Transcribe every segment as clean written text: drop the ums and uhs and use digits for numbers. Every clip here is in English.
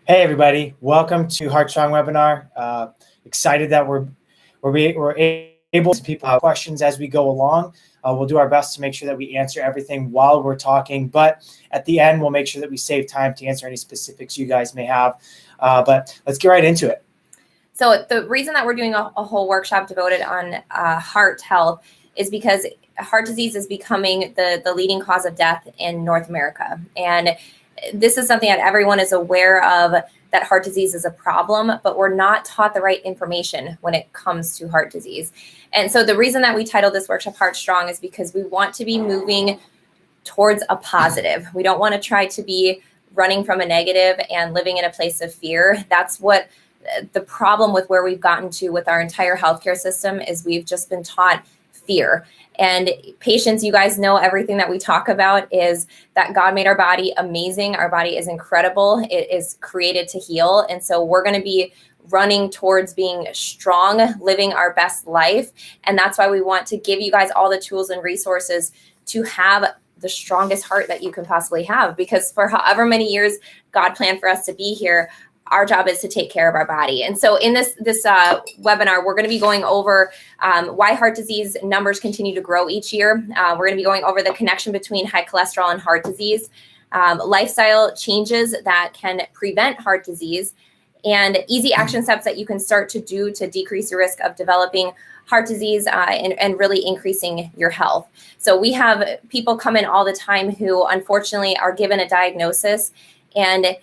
Hey everybody, welcome to Heartstrong webinar. Excited that we're able to people have questions as we go along. We'll do our best to make sure that we answer everything while we're talking, but at the end we'll make sure that we save time to answer any specifics you guys may have. But let's get right into it. So the reason that we're doing a whole workshop devoted on heart health is because heart disease is becoming the leading cause of death in North America. And this is something that everyone is aware of, that heart disease is a problem, but we're not taught the right information when it comes to heart disease. And so the reason that we titled this workshop Heart Strong is because we want to be moving towards a positive. We don't want to try to be running from a negative and living in a place of fear. That's what the problem with where we've gotten to with our entire healthcare system is. We've just been taught fear. And patients, you guys know everything that we talk about is that God made our body amazing. Our body is incredible. It is created to heal. And so we're going to be running towards being strong, living our best life. And that's why we want to give you guys all the tools and resources to have the strongest heart that you can possibly have. Because for however many years God planned for us to be here, our job is to take care of our body. And so in this webinar, we're going to be going over why heart disease numbers continue to grow each year. We're going to be going over the connection between high cholesterol and heart disease, lifestyle changes that can prevent heart disease, and easy action steps that you can start to do to decrease your risk of developing heart disease and really increasing your health. So we have people come in all the time who unfortunately are given a diagnosis, and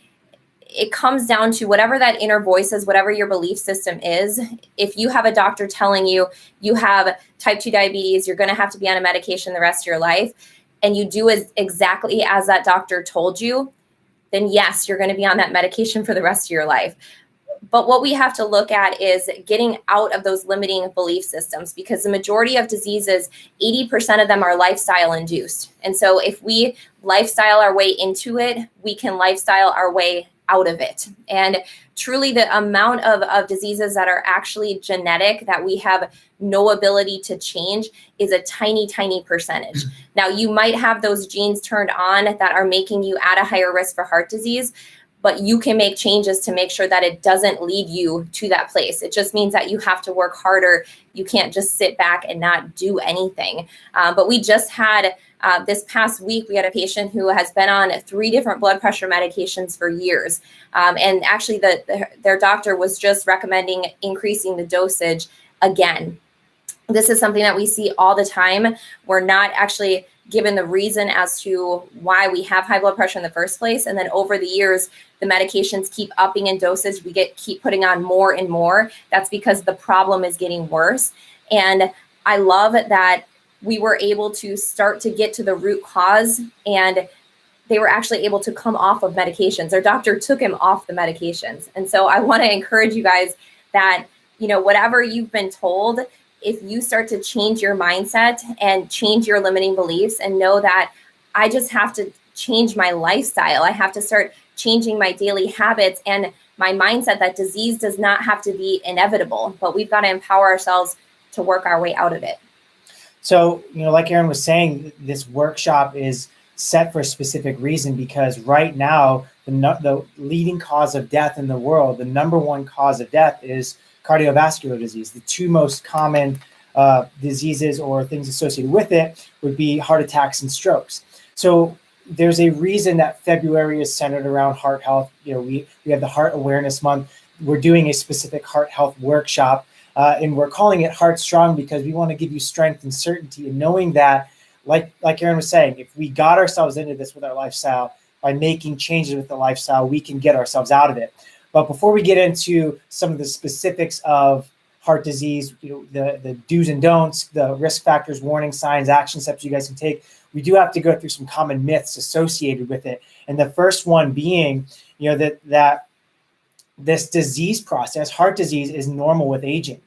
it comes down to whatever that inner voice is, whatever your belief system is. If you have a doctor telling you you have type 2 diabetes, you're going to have to be on a medication the rest of your life, and you do exactly as that doctor told you, then yes, you're going to be on that medication for the rest of your life. But what we have to look at is getting out of those limiting belief systems, because the majority of diseases, 80% of them are lifestyle induced. And so if we lifestyle our way into it, we can lifestyle our way out of it. And truly the amount of diseases that are actually genetic that we have no ability to change is a tiny, tiny percentage. Now, you might have those genes turned on that are making you at a higher risk for heart disease, but you can make changes to make sure that it doesn't lead you to that place. It just means that you have to work harder. You can't just sit back and not do anything. But we just had this past week, we had a patient who has been on 3 different blood pressure medications for years. And actually their doctor was just recommending increasing the dosage again. This is something that we see all the time. We're not actually given the reason as to why we have high blood pressure in the first place. And then over the years, the medications keep upping in dosage. We keep putting on more and more. That's because the problem is getting worse. And I love that we were able to start to get to the root cause, and they were actually able to come off of medications. Their doctor took him off the medications. And so I want to encourage you guys that, whatever you've been told, if you start to change your mindset and change your limiting beliefs and know that I just have to change my lifestyle, I have to start changing my daily habits and my mindset that disease does not have to be inevitable, but we've got to empower ourselves to work our way out of it. So, like Erin was saying, this workshop is set for a specific reason, because right now, the leading cause of death in the world, the number one cause of death is cardiovascular disease. The 2 most common diseases or things associated with it would be heart attacks and strokes. So there's a reason that February is centered around heart health. We have the Heart Awareness Month. We're doing a specific heart health workshop, and we're calling it Heart Strong because we want to give you strength and certainty in knowing that, like Erin was saying, if we got ourselves into this with our lifestyle, by making changes with the lifestyle, we can get ourselves out of it. But before we get into some of the specifics of heart disease, the do's and don'ts, the risk factors, warning signs, action steps you guys can take, we do have to go through some common myths associated with it. And the first one being, that this disease process, heart disease, is normal with aging.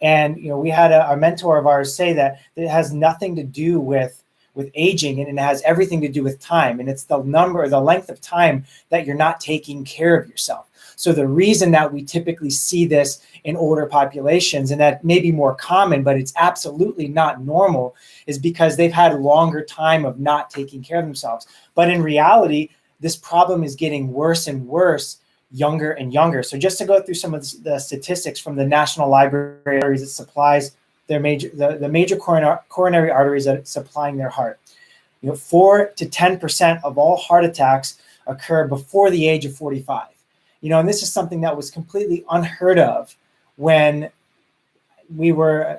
And, we had a mentor of ours say that it has nothing to do with aging, and it has everything to do with time. And it's the length of time that you're not taking care of yourself. So the reason that we typically see this in older populations, and that may be more common, but it's absolutely not normal, is because they've had longer time of not taking care of themselves. But in reality, this problem is getting worse and worse younger and younger. So just to go through some of the statistics from the National Library that supplies their the major coronary arteries that are supplying their heart. 4 to 10% of all heart attacks occur before the age of 45. And this is something that was completely unheard of when we were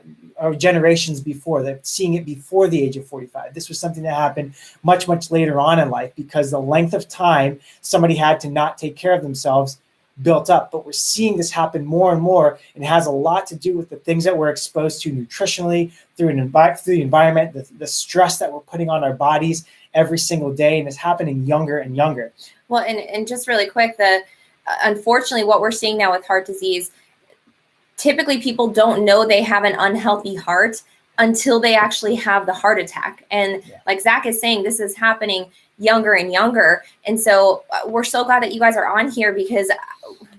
generations before that, seeing it before the age of 45. This was something that happened much, much later on in life because the length of time somebody had to not take care of themselves built up. But we're seeing this happen more and more, and it has a lot to do with the things that we're exposed to nutritionally, through the environment, the stress that we're putting on our bodies every single day, and it's happening younger and younger. Well, and just really quick, unfortunately, what we're seeing now with heart disease, typically people don't know they have an unhealthy heart until they actually have the heart attack. And like Zach is saying, this is happening younger and younger. And so we're so glad that you guys are on here, because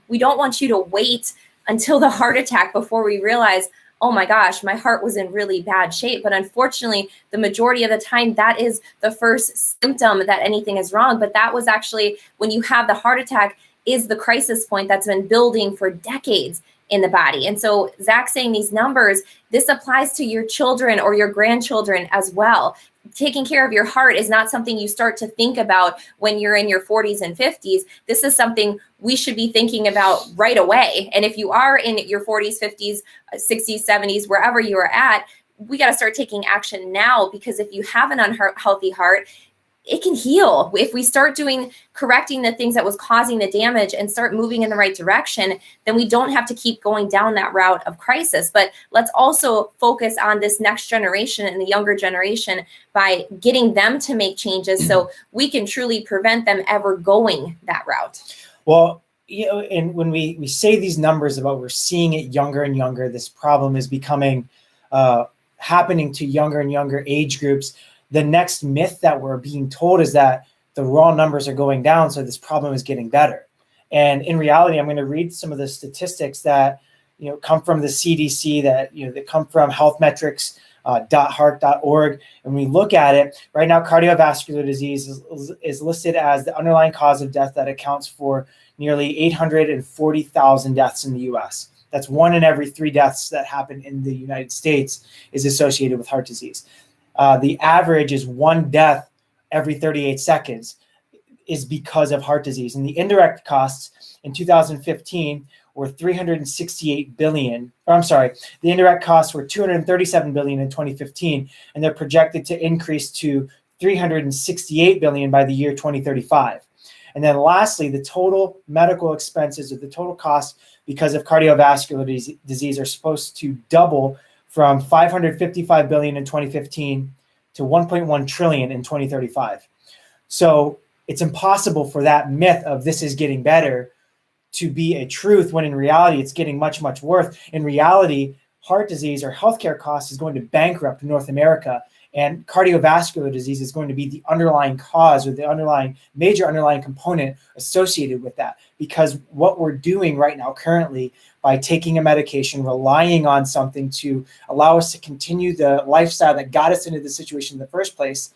we don't want you to wait until the heart attack before we realize, oh my gosh, my heart was in really bad shape. But unfortunately, the majority of the time, that is the first symptom that anything is wrong. But that was actually, when you have the heart attack, is the crisis point that's been building for decades in the body. And so Zach saying these numbers, this applies to your children or your grandchildren as well. Taking care of your heart is not something you start to think about when you're in your 40s and 50s. This is something we should be thinking about right away. And if you are in your 40s, 50s, 60s, 70s, wherever you are at, we got to start taking action now, because if you have an unhealthy heart, it can heal. If we start correcting the things that was causing the damage and start moving in the right direction, then we don't have to keep going down that route of crisis. But let's also focus on this next generation and the younger generation by getting them to make changes so we can truly prevent them ever going that route. Well, and when we say these numbers about we're seeing it younger and younger, this problem is becoming happening to younger and younger age groups. The next myth that we're being told is that the raw numbers are going down, so this problem is getting better. And in reality, I'm going to read some of the statistics that come from the CDC, that come from healthmetrics.heart.org. And we look at it right now, cardiovascular disease is listed as the underlying cause of death that accounts for nearly 840,000 deaths in the U.S. That's 1 in every 3 deaths that happen in the United States is associated with heart disease. The average is 1 death every 38 seconds is because of heart disease. And the indirect costs in 2015 were $368 billion. The indirect costs were $237 billion in 2015, and they're projected to increase to $368 billion by the year 2035. And then lastly, the total medical expenses, or the total cost because of cardiovascular disease, are supposed to double from $555 billion in 2015 to $1.1 trillion in 2035. So it's impossible for that myth of this is getting better to be a truth, when in reality it's getting much, much worse. In reality, heart disease or healthcare costs is going to bankrupt North America, and cardiovascular disease is going to be the underlying cause, or the major underlying component associated with that. Because what we're doing right now currently, by taking a medication, relying on something to allow us to continue the lifestyle that got us into the situation in the first place,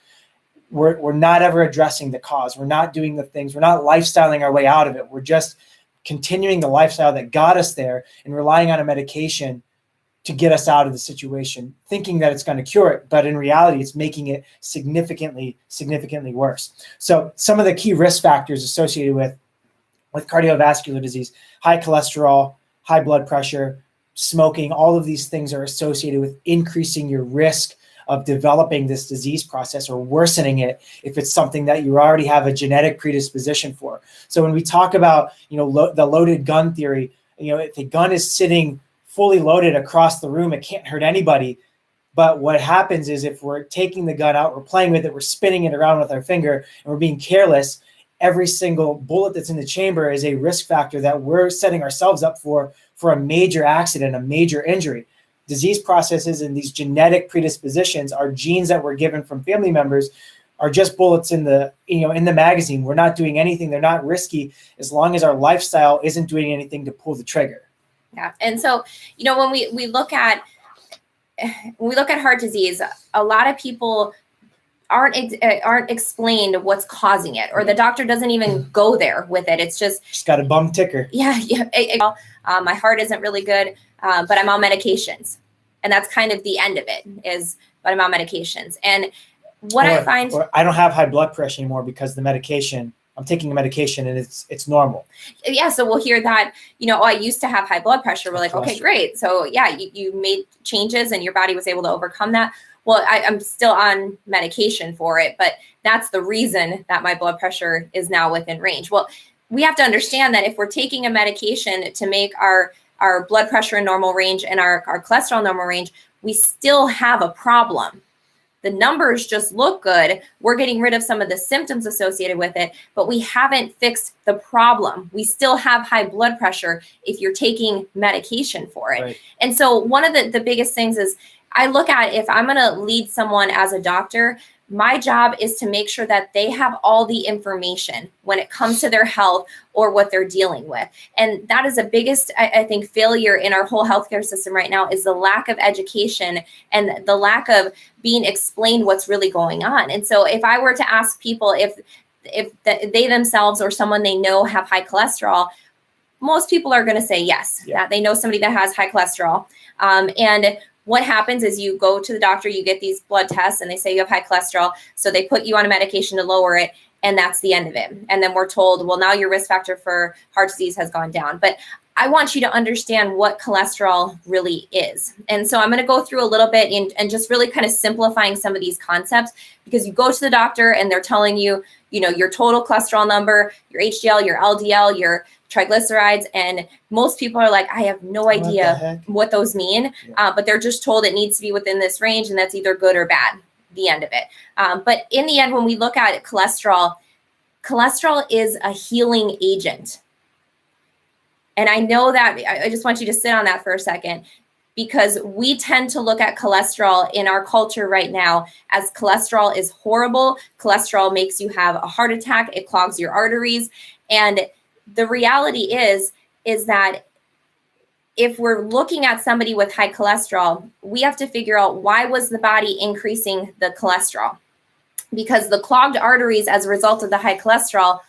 we're not ever addressing the cause. We're not doing the things. We're not lifestyling our way out of it. We're just continuing the lifestyle that got us there and relying on a medication to get us out of the situation, thinking that it's going to cure it. But in reality, it's making it significantly, significantly worse. So some of the key risk factors associated with cardiovascular disease: high cholesterol, high blood pressure, smoking. All of these things are associated with increasing your risk of developing this disease process or worsening it if it's something that you already have a genetic predisposition for. So when we talk about, the loaded gun theory, if the gun is sitting fully loaded across the room, it can't hurt anybody. But what happens is, if we're taking the gun out, we're playing with it, we're spinning it around with our finger, and we're being careless, every single bullet that's in the chamber is a risk factor that we're setting ourselves up for a major accident, a major injury. Disease processes and these genetic predispositions, are genes that were given from family members, are just bullets in the magazine. We're not doing anything. They're not risky as long as our lifestyle isn't doing anything to pull the trigger. Yeah. And so, when we look at heart disease, a lot of people aren't explained what's causing it, or the doctor doesn't even go there with it. It's just got a bum ticker. Yeah. My heart isn't really good, but I'm on medications, and that's kind of the end of it. But I'm on medications, and I find, or I don't have high blood pressure anymore because the medication. I'm taking a medication and it's normal. Yeah. So we'll hear that, I used to have high blood pressure. We're like, okay, great. So yeah, you made changes and your body was able to overcome that. Well, I'm still on medication for it, but that's the reason that my blood pressure is now within range. Well, we have to understand that if we're taking a medication to make our blood pressure in normal range and our cholesterol in normal range, we still have a problem. The numbers just look good. We're getting rid of some of the symptoms associated with it, but we haven't fixed the problem. We still have high blood pressure if you're taking medication for it. Right. And so one of the biggest things is I look at, if I'm going to lead someone as a doctor, my job is to make sure that they have all the information when it comes to their health or what they're dealing with. And that is the biggest, I think, failure in our whole healthcare system right now, is the lack of education and the lack of being explained what's really going on. And so if I were to ask people if they themselves or someone they know have high cholesterol, most people are going to say yes, that they know somebody that has high cholesterol. And what happens is you go to the doctor, you get these blood tests, and they say you have high cholesterol. So they put you on a medication to lower it, and that's the end of it. And then we're told, well, now your risk factor for heart disease has gone down. But I want you to understand what cholesterol really is. And so I'm going to go through a little bit and just really kind of simplifying some of these concepts, because you go to the doctor and they're telling you, your total cholesterol number, your HDL, your LDL, your triglycerides, and most people are like, I have no idea what those mean, but they're just told it needs to be within this range, and that's either good or bad, the end of it. But in the end, when we look at cholesterol is a healing agent. And I know that, I just want you to sit on that for a second, because we tend to look at cholesterol in our culture right now as cholesterol is horrible. Cholesterol makes you have a heart attack. It clogs your arteries. And the reality is that if we're looking at somebody with high cholesterol, we have to figure out, why was the body increasing the cholesterol? Because the clogged arteries as a result of the high cholesterol,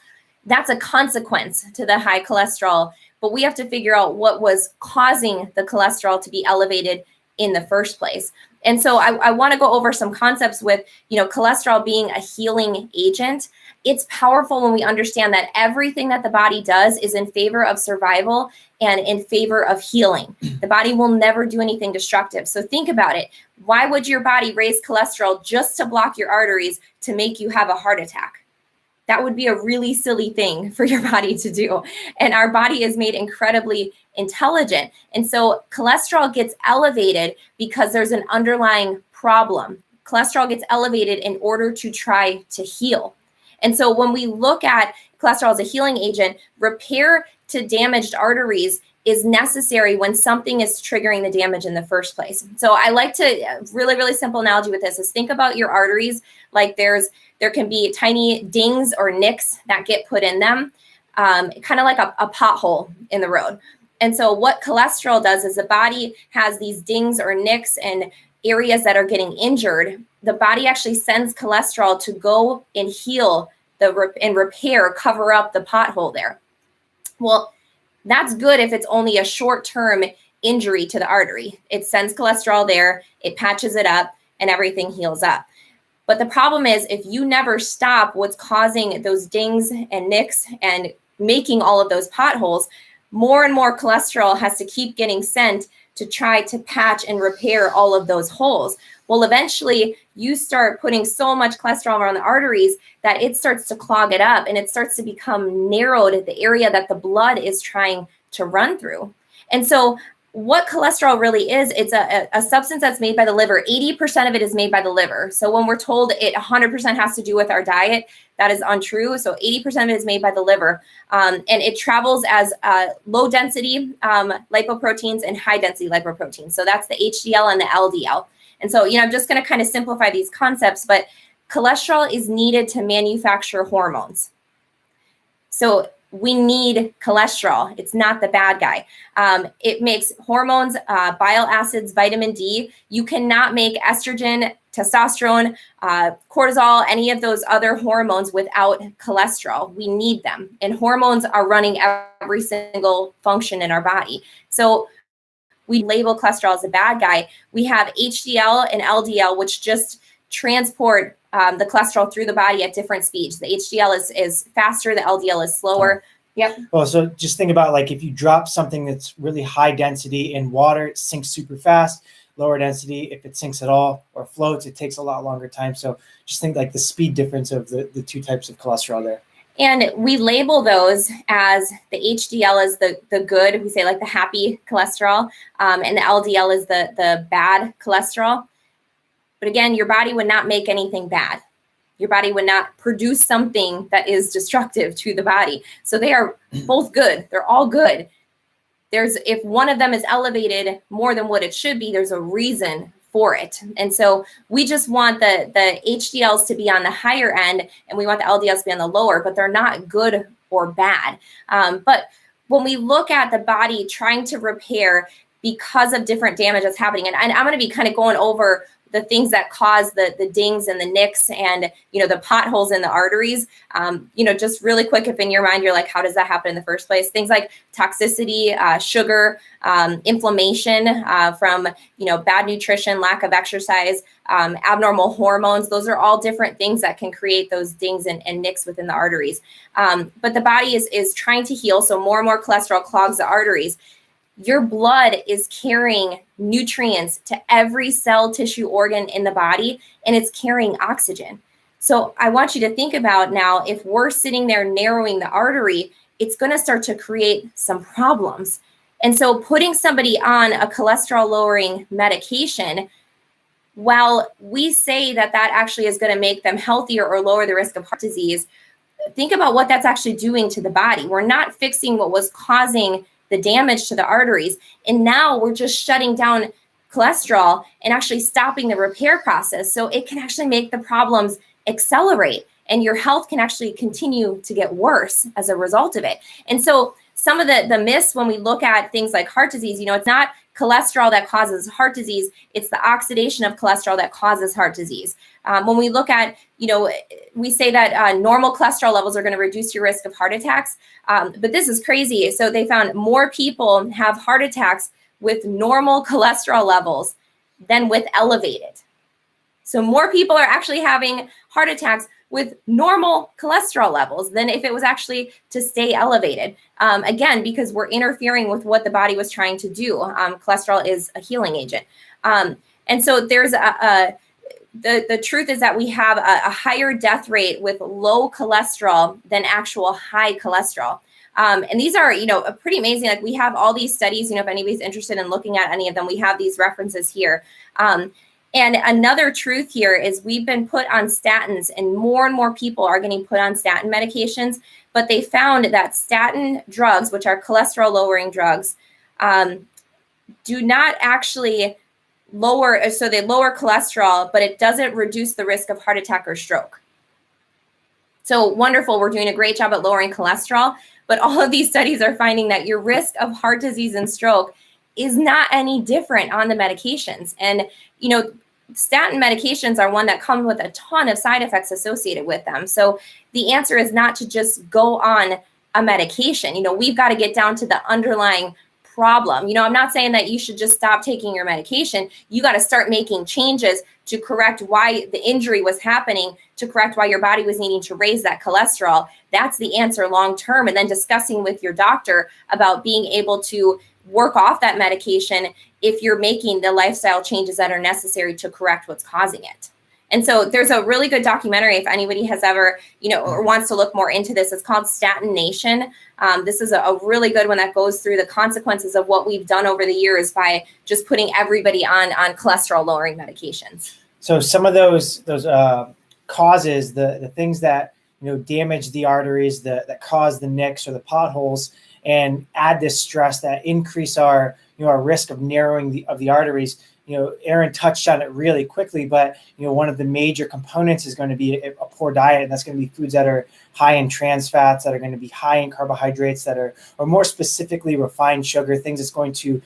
that's a consequence to the high cholesterol. But we have to figure out what was causing the cholesterol to be elevated in the first place. And so I want to go over some concepts with, cholesterol being a healing agent. It's powerful when we understand that everything that the body does is in favor of survival and in favor of healing. The body will never do anything destructive. So think about it. Why would your body raise cholesterol just to block your arteries to make you have a heart attack? That would be a really silly thing for your body to do. And our body is made incredibly intelligent. And so cholesterol gets elevated because there's an underlying problem. Cholesterol gets elevated in order to try to heal. And so when we look at cholesterol as a healing agent, repair to damaged arteries is necessary when something is triggering the damage in the first place. So I like to, really, really simple analogy with this is, think about your arteries like there can be tiny dings or nicks that get put in them, kind of like a pothole in the road. And so what cholesterol does is the body has these dings or nicks and areas that are getting injured. The body actually sends cholesterol to go and heal and repair, cover up the pothole there. Well, that's good if it's only a short-term injury to the artery. It sends cholesterol there, it patches it up, and everything heals up. But the problem is, if you never stop what's causing those dings and nicks and making all of those potholes, more and more cholesterol has to keep getting sent to try to patch and repair all of those holes. Well, eventually you start putting so much cholesterol around the arteries that it starts to clog it up, and it starts to become narrowed at the area that the blood is trying to run through. And so what cholesterol really is, it's a substance that's made by the liver. 80% of it is made by the liver. So when we're told it 100% has to do with our diet, that is untrue. So 80% of it is made by the liver. And it travels as low density lipoproteins and high density lipoproteins. So that's the HDL and the LDL. And so, I'm just going to kind of simplify these concepts, but cholesterol is needed to manufacture hormones. So we need cholesterol. It's not the bad guy. It makes hormones, bile acids, vitamin D. You cannot make estrogen, testosterone, cortisol, any of those other hormones without cholesterol. We need them. And hormones are running every single function in our body. So we label cholesterol as a bad guy. We have HDL and LDL, which just transport the cholesterol through the body at different speeds. The HDL is faster, the LDL is slower. Yep. Well, so just think about like if you drop something that's really high density in water, it sinks super fast. Lower density, if it sinks at all or floats, it takes a lot longer time. So just think like the speed difference of the two types of cholesterol there. And we label those as the HDL is the good, we say like the happy cholesterol, and the LDL is the bad cholesterol. But again, your body would not make anything bad. Your body would not produce something that is destructive to the body. So they are both good. They're all good. If one of them is elevated more than what it should be, there's a reason for it. And so we just want the HDLs to be on the higher end, and we want the LDLs to be on the lower, but they're not good or bad. But when we look at the body trying to repair because of different damage that's happening, and I'm going to be kind of going over the things that cause the dings and the nicks and, the potholes in the arteries, just really quick, if in your mind, you're like, how does that happen in the first place? Things like toxicity, sugar, inflammation from, bad nutrition, lack of exercise, abnormal hormones. Those are all different things that can create those dings and nicks within the arteries. But the body is trying to heal. So more and more cholesterol clogs the arteries. Your blood is carrying nutrients to every cell, tissue, organ in the body, and it's carrying oxygen. So I want you to think about now, if we're sitting there narrowing the artery, it's going to start to create some problems. And so putting somebody on a cholesterol lowering medication, while we say that actually is going to make them healthier or lower the risk of heart disease, think about what that's actually doing to the body. We're not fixing what was causing the damage to the arteries. And now we're just shutting down cholesterol and actually stopping the repair process. So it can actually make the problems accelerate, and your health can actually continue to get worse as a result of it. And so some of the myths when we look at things like heart disease, it's not cholesterol that causes heart disease, it's the oxidation of cholesterol that causes heart disease. When we look at, we say that normal cholesterol levels are going to reduce your risk of heart attacks. But this is crazy. So they found more people have heart attacks with normal cholesterol levels than with elevated. So more people are actually having heart attacks with normal cholesterol levels than if it was actually to stay elevated. Again, because we're interfering with what the body was trying to do. Cholesterol is a healing agent. And so there's the truth is that we have a higher death rate with low cholesterol than actual high cholesterol. And these are, pretty amazing. Like we have all these studies, if anybody's interested in looking at any of them, we have these references here. And another truth here is we've been put on statins, and more people are getting put on statin medications, but they found that statin drugs, which are cholesterol lowering drugs, do not actually lower, so they lower cholesterol, but it doesn't reduce the risk of heart attack or stroke. So wonderful, we're doing a great job at lowering cholesterol, but all of these studies are finding that your risk of heart disease and stroke is not any different on the medications. And, statin medications are one that come with a ton of side effects associated with them. So the answer is not to just go on a medication. We've got to get down to the underlying problem. I'm not saying that you should just stop taking your medication. You got to start making changes to correct why the injury was happening, to correct why your body was needing to raise that cholesterol. That's the answer long term. And then discussing with your doctor about being able to work off that medication if you're making the lifestyle changes that are necessary to correct what's causing it. And so there's a really good documentary, if anybody has ever, or wants to look more into this, it's called Statin Nation. This is a really good one that goes through the consequences of what we've done over the years by just putting everybody on cholesterol lowering medications. So some of those causes, the things that, damage the arteries, that cause the nicks or the potholes, and add this stress that increase our risk of narrowing the arteries. Aaron touched on it really quickly, but one of the major components is going to be a poor diet, and that's going to be foods that are high in trans fats, that are going to be high in carbohydrates, that are, or more specifically, refined sugar, things that's going to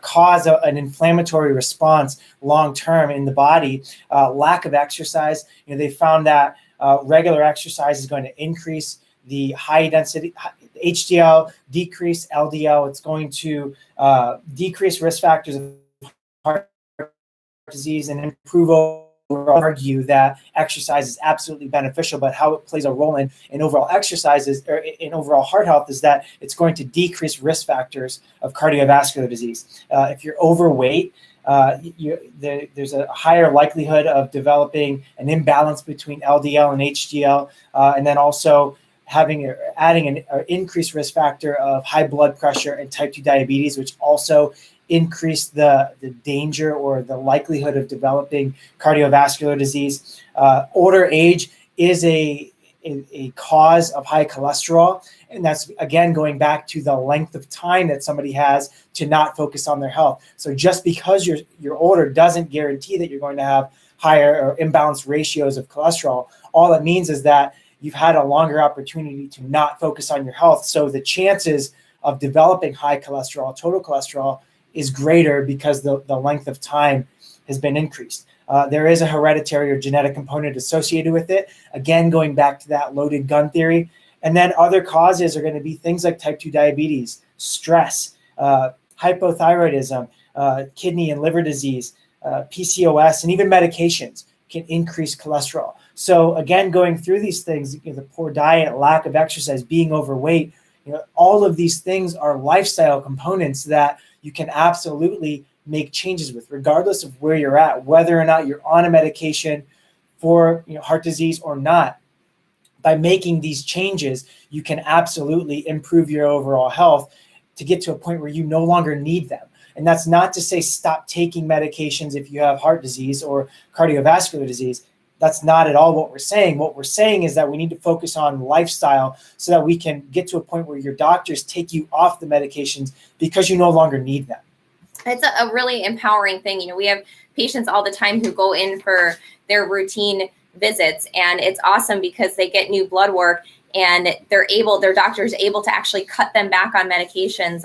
cause an inflammatory response long term in the body. Lack of exercise, they found that regular exercise is going to increase the high density HDL, decrease LDL. It's going to decrease risk factors of heart disease and improve overall. Argue that exercise is absolutely beneficial, but how it plays a role in overall exercises or in overall heart health is that it's going to decrease risk factors of cardiovascular disease. If you're overweight, there's a higher likelihood of developing an imbalance between LDL and HDL, and then also adding an increased risk factor of high blood pressure and type 2 diabetes, which also increase the danger or the likelihood of developing cardiovascular disease. Older age is a cause of high cholesterol, and that's again going back to the length of time that somebody has to not focus on their health. So just because you're older doesn't guarantee that you're going to have higher or imbalanced ratios of cholesterol. All it means is that you've had a longer opportunity to not focus on your health. So the chances of developing high cholesterol, total cholesterol, is greater because the length of time has been increased. There is a hereditary or genetic component associated with it. Again, going back to that loaded gun theory. And then other causes are going to be things like type 2 diabetes, stress, hypothyroidism, kidney and liver disease, PCOS, and even medications can increase cholesterol. So again, going through these things, the poor diet, lack of exercise, being overweight, all of these things are lifestyle components that you can absolutely make changes with, regardless of where you're at, whether or not you're on a medication for heart disease or not. By making these changes, you can absolutely improve your overall health to get to a point where you no longer need them. And that's not to say stop taking medications if you have heart disease or cardiovascular disease. That's not at all what we're saying. What we're saying is that we need to focus on lifestyle so that we can get to a point where your doctors take you off the medications because you no longer need them. It's a really empowering thing. We have patients all the time who go in for their routine visits, and it's awesome because they get new blood work and their doctor's able to actually cut them back on medications.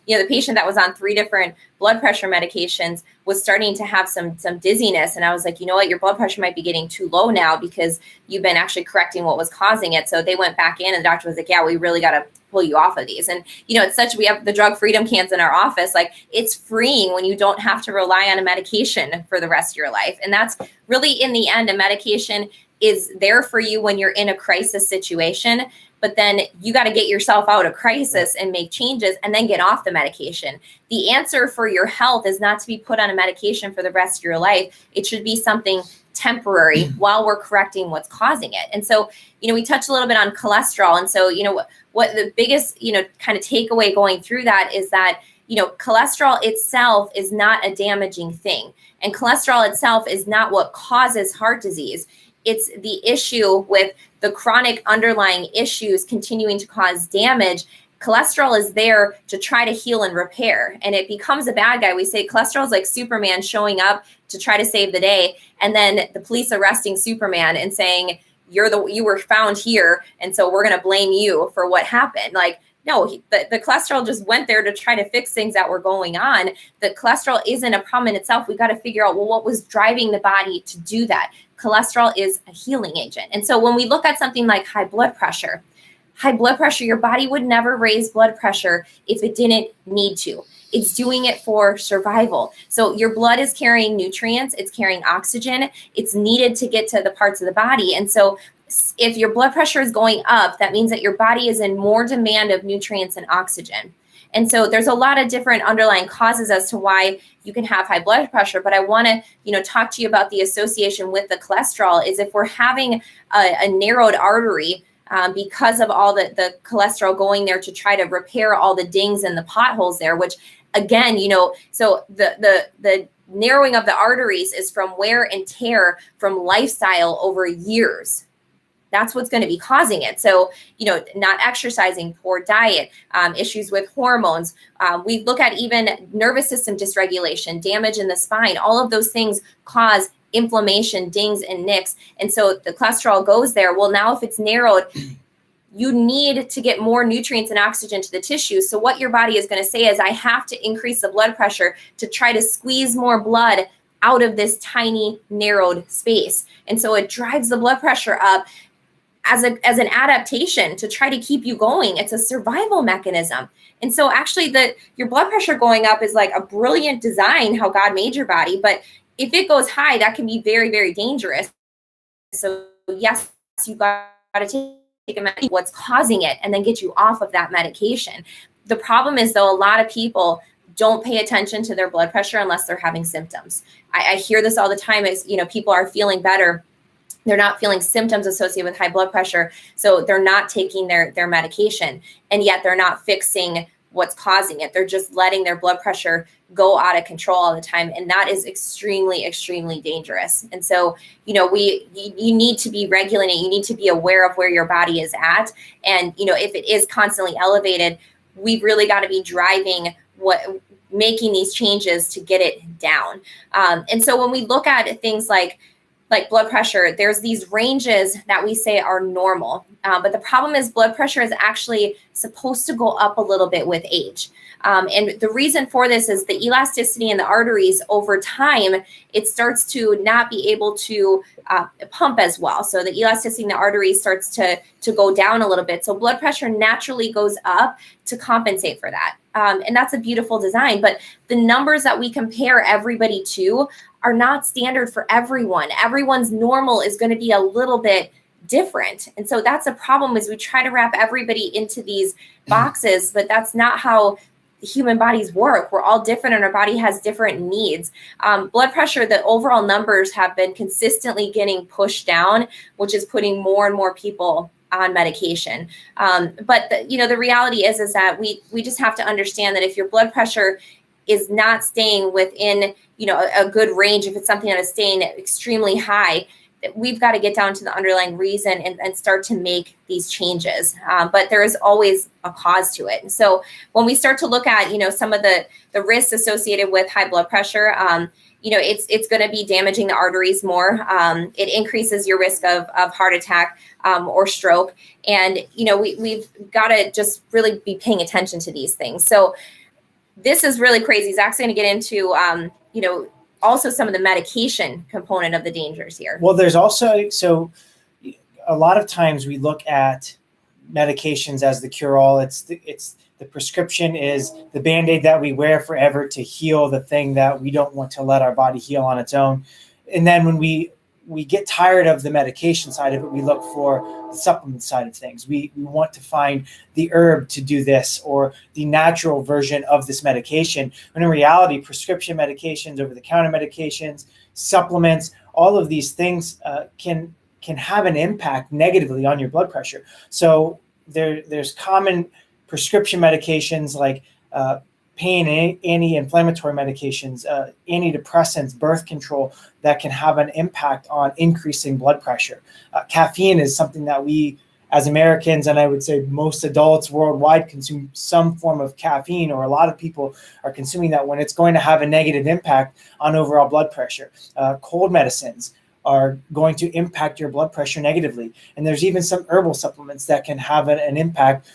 The patient that was on 3 different blood pressure medications was starting to have some dizziness. And I was like, you know what, your blood pressure might be getting too low now because you've been actually correcting what was causing it. So they went back in and the doctor was like, yeah, we really got to pull you off of these. And, we have the drug freedom cans in our office. Like, it's freeing when you don't have to rely on a medication for the rest of your life. And that's really, in the end, a medication is there for you when you're in a crisis situation, but then you got to get yourself out of crisis and make changes and then get off the medication. The answer for your health is not to be put on a medication for the rest of your life. It should be something temporary while we're correcting what's causing it. And so, we touched a little bit on cholesterol. And so, what the biggest, kind of takeaway going through that is that, cholesterol itself is not a damaging thing. And cholesterol itself is not what causes heart disease. It's the issue with the chronic underlying issues continuing to cause damage. Cholesterol is there to try to heal and repair, and it becomes a bad guy. We say cholesterol is like Superman showing up to try to save the day, and then the police arresting Superman and saying, you were found here, and so we're going to blame you for what happened. Like, no, the cholesterol just went there to try to fix things that were going on. The cholesterol isn't a problem in itself. We got to figure out, what was driving the body to do that? Cholesterol is a healing agent. And so when we look at something like high blood pressure, your body would never raise blood pressure if it didn't need to. It's doing it for survival. So your blood is carrying nutrients, it's carrying oxygen, it's needed to get to the parts of the body. And so if your blood pressure is going up, that means that your body is in more demand of nutrients and oxygen. And so there's a lot of different underlying causes as to why you can have high blood pressure. But I want to, talk to you about the association with the cholesterol is if we're having a narrowed artery because of all the cholesterol going there to try to repair all the dings and the potholes there, which again, so the narrowing of the arteries is from wear and tear from lifestyle over years. that's what's going to be causing it. So, not exercising, poor diet, issues with hormones. We look at even nervous system dysregulation, damage in the spine. All of those things cause inflammation, dings and nicks. And so the cholesterol goes there. Well, now if it's narrowed, you need to get more nutrients and oxygen to the tissue. So what your body is going to say is, I have to increase the blood pressure to try to squeeze more blood out of this tiny narrowed space. And so it drives the blood pressure up as an adaptation to try to keep you going. It's a survival mechanism. And so actually your blood pressure going up is like a brilliant design, how God made your body. But if it goes high, that can be very, very dangerous. So yes, you got to take a medication, what's causing it, and then get you off of that medication. The problem is, though, a lot of people don't pay attention to their blood pressure unless they're having symptoms. I hear this all the time is, people are feeling better. They're not feeling symptoms associated with high blood pressure. So they're not taking their medication, and yet they're not fixing what's causing it. They're just letting their blood pressure go out of control all the time. And that is extremely, extremely dangerous. And so, you need to be regulating. You need to be aware of where your body is at. And, if it is constantly elevated, we've really got to be driving making these changes to get it down. And so when we look at things like blood pressure, there's these ranges that we say are normal. But the problem is blood pressure is actually supposed to go up a little bit with age. And the reason for this is the elasticity in the arteries over time, it starts to not be able to pump as well. So the elasticity in the arteries starts to go down a little bit. So blood pressure naturally goes up to compensate for that. And that's a beautiful design. But the numbers that we compare everybody to are not standard for everyone. Everyone's normal is going to be a little bit different. And so that's a problem, is we try to wrap everybody into these boxes, but that's not how the human bodies work. We're all different and our body has different needs. Blood pressure, the overall numbers have been consistently getting pushed down, which is putting more and more people on medication. But the reality is that we just have to understand that if your blood pressure is not staying within, a good range, if it's something that is staying extremely high, we've got to get down to the underlying reason and start to make these changes. But there is always a cause to it. And so when we start to look at, some of the risks associated with high blood pressure, it's going to be damaging the arteries more. It increases your risk of heart attack or stroke. And, we've got to just really be paying attention to these things. So this is really crazy. Zach's going to get into, also some of the medication component of the dangers here. Well, there's also, so a lot of times we look at medications as the cure-all. It's the prescription is the Band-Aid that we wear forever to heal the thing that we don't want to let our body heal on its own. And then when we get tired of the medication side of it, we look for the supplement side of things. We want to find the herb to do this or the natural version of this medication. When in reality, prescription medications, over-the-counter medications, supplements, all of these things can have an impact negatively on your blood pressure. So there's common prescription medications like pain and anti-inflammatory medications, antidepressants, birth control that can have an impact on increasing blood pressure. Caffeine is something that we, as Americans, and I would say most adults worldwide, consume some form of caffeine, or a lot of people are consuming that when it's going to have a negative impact on overall blood pressure. Cold medicines are going to impact your blood pressure negatively. And there's even some herbal supplements that can have an impact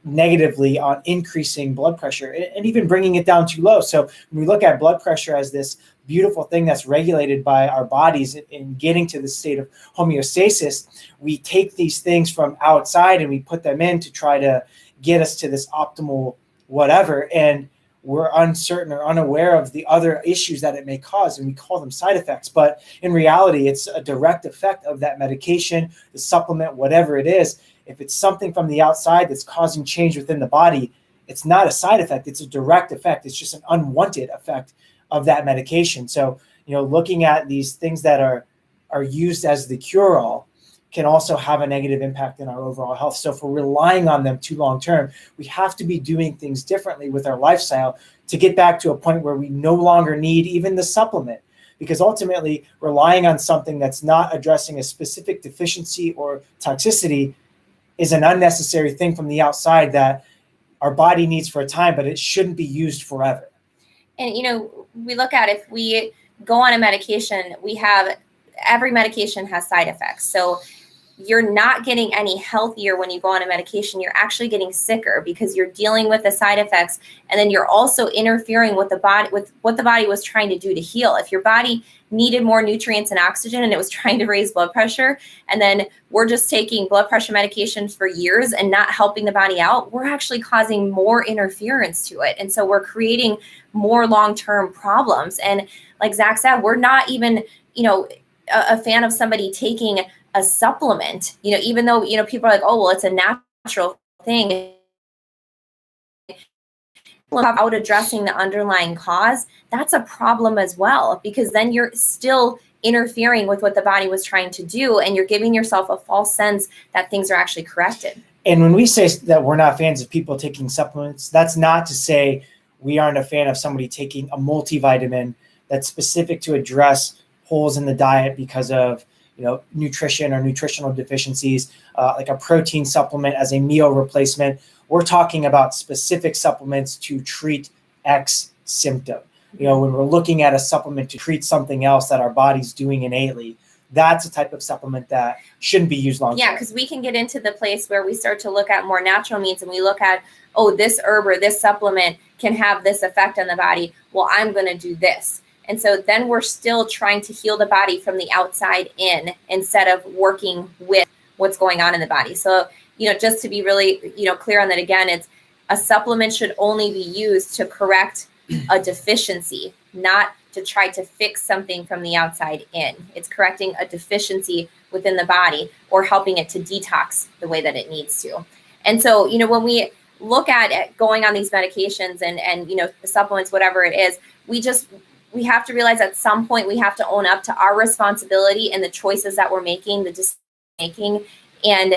negatively on increasing blood pressure and even bringing it down too low. So when we look at blood pressure as this beautiful thing that's regulated by our bodies in getting to the state of homeostasis, we take these things from outside and we put them in to try to get us to this optimal whatever. And we're uncertain or unaware of the other issues that it may cause, and we call them side effects. But in reality, it's a direct effect of that medication, the supplement, whatever it is. If it's something from the outside that's causing change within the body, it's not a side effect. It's a direct effect. It's just an unwanted effect of that medication. So, looking at these things that are used as the cure-all can also have a negative impact in our overall health. So if we're relying on them too long term, we have to be doing things differently with our lifestyle to get back to a point where we no longer need even the supplement. because ultimately relying on something that's not addressing a specific deficiency or toxicity is an unnecessary thing from the outside that our body needs for a time, but it shouldn't be used forever. And, we look at, if we go on a medication, every medication has side effects. So you're not getting any healthier when you go on a medication. You're actually getting sicker because you're dealing with the side effects. And then you're also interfering with what the body was trying to do to heal. If your body needed more nutrients and oxygen and it was trying to raise blood pressure, and then we're just taking blood pressure medications for years and not helping the body out, we're actually causing more interference to it. And so we're creating more long-term problems. And like Zach said, we're not even, a fan of somebody taking a supplement, even though, people are like, oh, well, it's a natural thing. Without addressing the underlying cause, that's a problem as well, because then you're still interfering with what the body was trying to do, and you're giving yourself a false sense that things are actually corrected. And when we say that we're not fans of people taking supplements, that's not to say we aren't a fan of somebody taking a multivitamin that's specific to address holes in the diet because of nutrition or nutritional deficiencies, like a protein supplement as a meal replacement. We're talking about specific supplements to treat X symptom. When we're looking at a supplement to treat something else that our body's doing innately, that's a type of supplement that shouldn't be used long term. Yeah, because we can get into the place where we start to look at more natural means, and we look at, oh, this herb or this supplement can have this effect on the body. Well, I'm going to do this. And so then we're still trying to heal the body from the outside in, instead of working with what's going on in the body. So, just to be really, clear on that again, it's a supplement should only be used to correct a deficiency, not to try to fix something from the outside in. It's correcting a deficiency within the body or helping it to detox the way that it needs to. And so, when we look at it, going on these medications and the supplements, whatever it is, we have to realize at some point we have to own up to our responsibility and the choices that we're making, the decisions we're making, and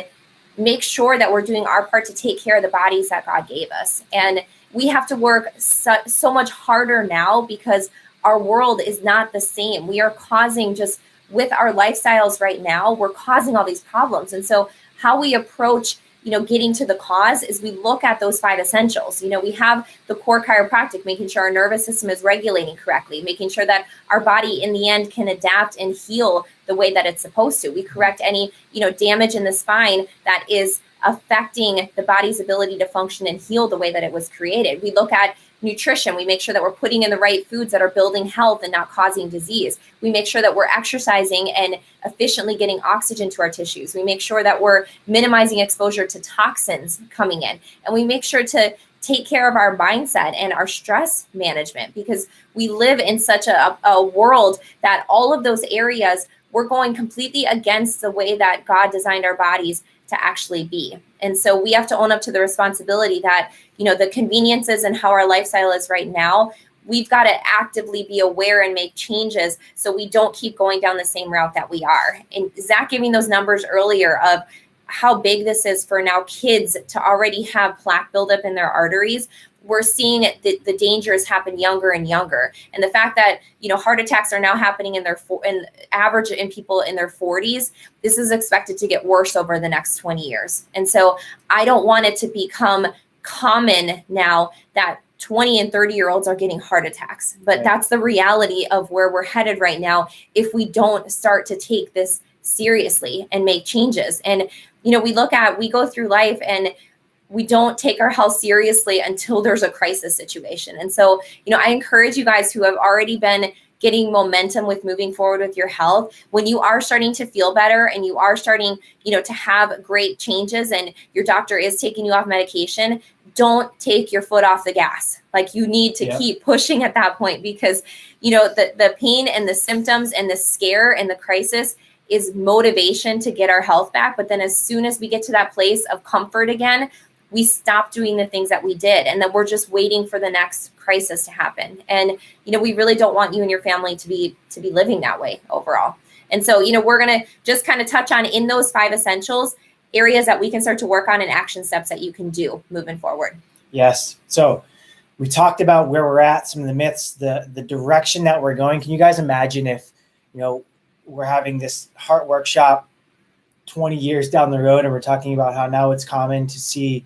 make sure that we're doing our part to take care of the bodies that God gave us. And we have to work so much harder now because our world is not the same. We are causing, just with our lifestyles right now, we're causing all these problems. And so how we approach getting to the cause is we look at those 5 essentials. We have the core chiropractic, making sure our nervous system is regulating correctly, making sure that our body in the end can adapt and heal the way that it's supposed to. We correct any, damage in the spine that is affecting the body's ability to function and heal the way that it was created. We look at nutrition. We make sure that we're putting in the right foods that are building health and not causing disease. We make sure that we're exercising and efficiently getting oxygen to our tissues. We make sure that we're minimizing exposure to toxins coming in. And we make sure to take care of our mindset and our stress management, because we live in such a world that all of those areas, we're going completely against the way that God designed our bodies to actually be. And so we have to own up to the responsibility that, the conveniences and how our lifestyle is right now, we've got to actively be aware and make changes so we don't keep going down the same route that we are. And Zach giving those numbers earlier of how big this is for now kids to already have plaque buildup in their arteries. We're seeing the dangers happen younger and younger. And the fact that, heart attacks are now happening in average in people in their 40s, this is expected to get worse over the next 20 years. And so I don't want it to become common now that 20 and 30-year-olds are getting heart attacks. But Right. That's the reality of where we're headed right now if we don't start to take this seriously and make changes. And, we go through life and we don't take our health seriously until there's a crisis situation. And so, I encourage you guys who have already been getting momentum with moving forward with your health, when you are starting to feel better and you are starting, to have great changes and your doctor is taking you off medication, don't take your foot off the gas. Like, you need to keep pushing at that point, because, the pain and the symptoms and the scare and the crisis is motivation to get our health back. But then as soon as we get to that place of comfort again, we stop doing the things that we did. And then we're just waiting for the next crisis to happen. And, we really don't want you and your family to be living that way overall. And so, we're going to just kind of touch on, in those 5 essentials, areas that we can start to work on and action steps that you can do moving forward. Yes. So we talked about where we're at, some of the myths, the direction that we're going. Can you guys imagine if, we're having this heart workshop 20 years down the road and we're talking about how now it's common to see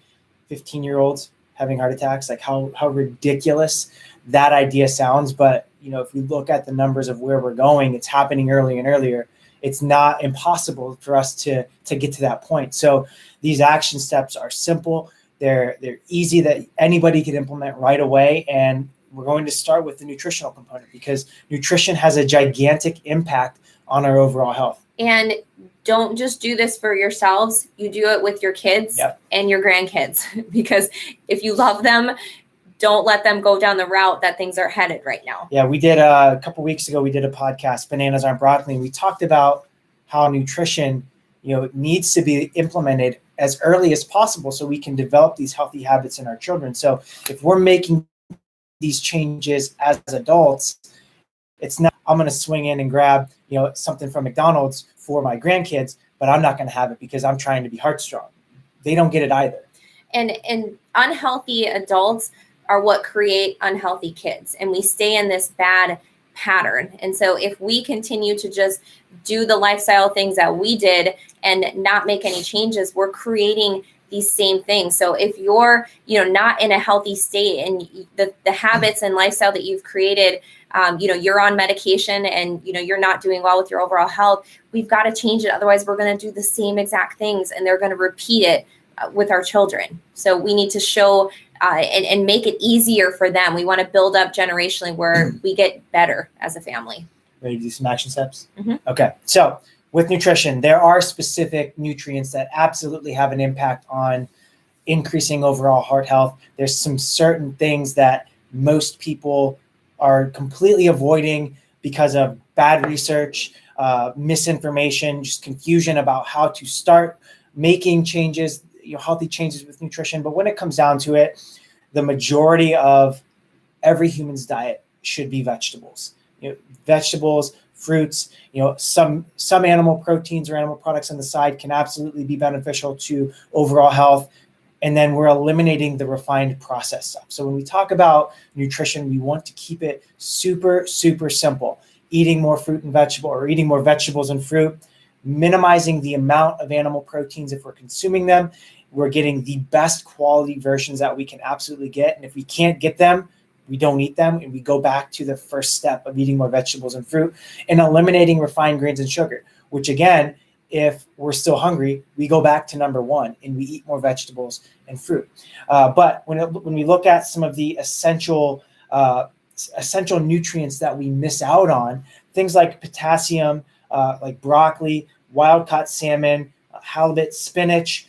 15-year-olds having heart attacks, like how ridiculous that idea sounds. But, if we look at the numbers of where we're going, it's happening earlier and earlier. It's not impossible for us to get to that point. So these action steps are simple. They're easy that anybody can implement right away. And we're going to start with the nutritional component because nutrition has a gigantic impact on our overall health. And don't just do this for yourselves. You do it with your kids and your grandkids, because if you love them, don't let them go down the route that things are headed right now. Yeah, we did a couple weeks ago, we did a podcast, Bananas Aren't Broccoli. And we talked about how nutrition, needs to be implemented as early as possible so we can develop these healthy habits in our children. So if we're making these changes as adults, it's not, I'm going to swing in and grab, something from McDonald's for my grandkids, but I'm not going to have it because I'm trying to be heart strong. They don't get it either. And unhealthy adults are what create unhealthy kids. And we stay in this bad pattern. And so if we continue to just do the lifestyle things that we did and not make any changes, we're creating these same things. So if you're, not in a healthy state and the habits and lifestyle that you've created, you're on medication and, you're not doing well with your overall health, we've got to change it. Otherwise, we're going to do the same exact things and they're going to repeat it with our children. So we need to show and make it easier for them. We want to build up generationally where we get better as a family. Ready to do some action steps? Mm-hmm. Okay. So with nutrition, there are specific nutrients that absolutely have an impact on increasing overall heart health. There's some certain things that most people are completely avoiding because of bad research, misinformation, just confusion about how to start making changes, healthy changes with nutrition. But when it comes down to it, the majority of every human's diet should be vegetables. Vegetables, fruits, some animal proteins or animal products on the side can absolutely be beneficial to overall health. And then we're eliminating the refined processed stuff. So when we talk about nutrition, we want to keep it super, super simple. Eating more fruit and vegetable, or eating more vegetables and fruit, minimizing the amount of animal proteins if we're consuming them. We're getting the best quality versions that we can absolutely get. And if we can't get them, we don't eat them, and we go back to the first step of eating more vegetables and fruit and eliminating refined grains and sugar, which again, if we're still hungry, we go back to number one and we eat more vegetables and fruit. But when we look at some of the essential nutrients that we miss out on, things like potassium, like broccoli, wild-caught salmon, halibut, spinach,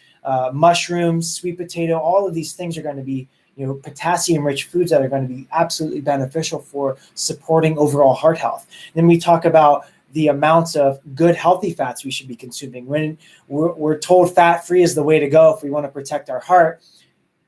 mushrooms, sweet potato, all of these things are going to be potassium-rich foods that are going to be absolutely beneficial for supporting overall heart health. Then we talk about the amounts of good, healthy fats we should be consuming. When we're told fat-free is the way to go if we want to protect our heart.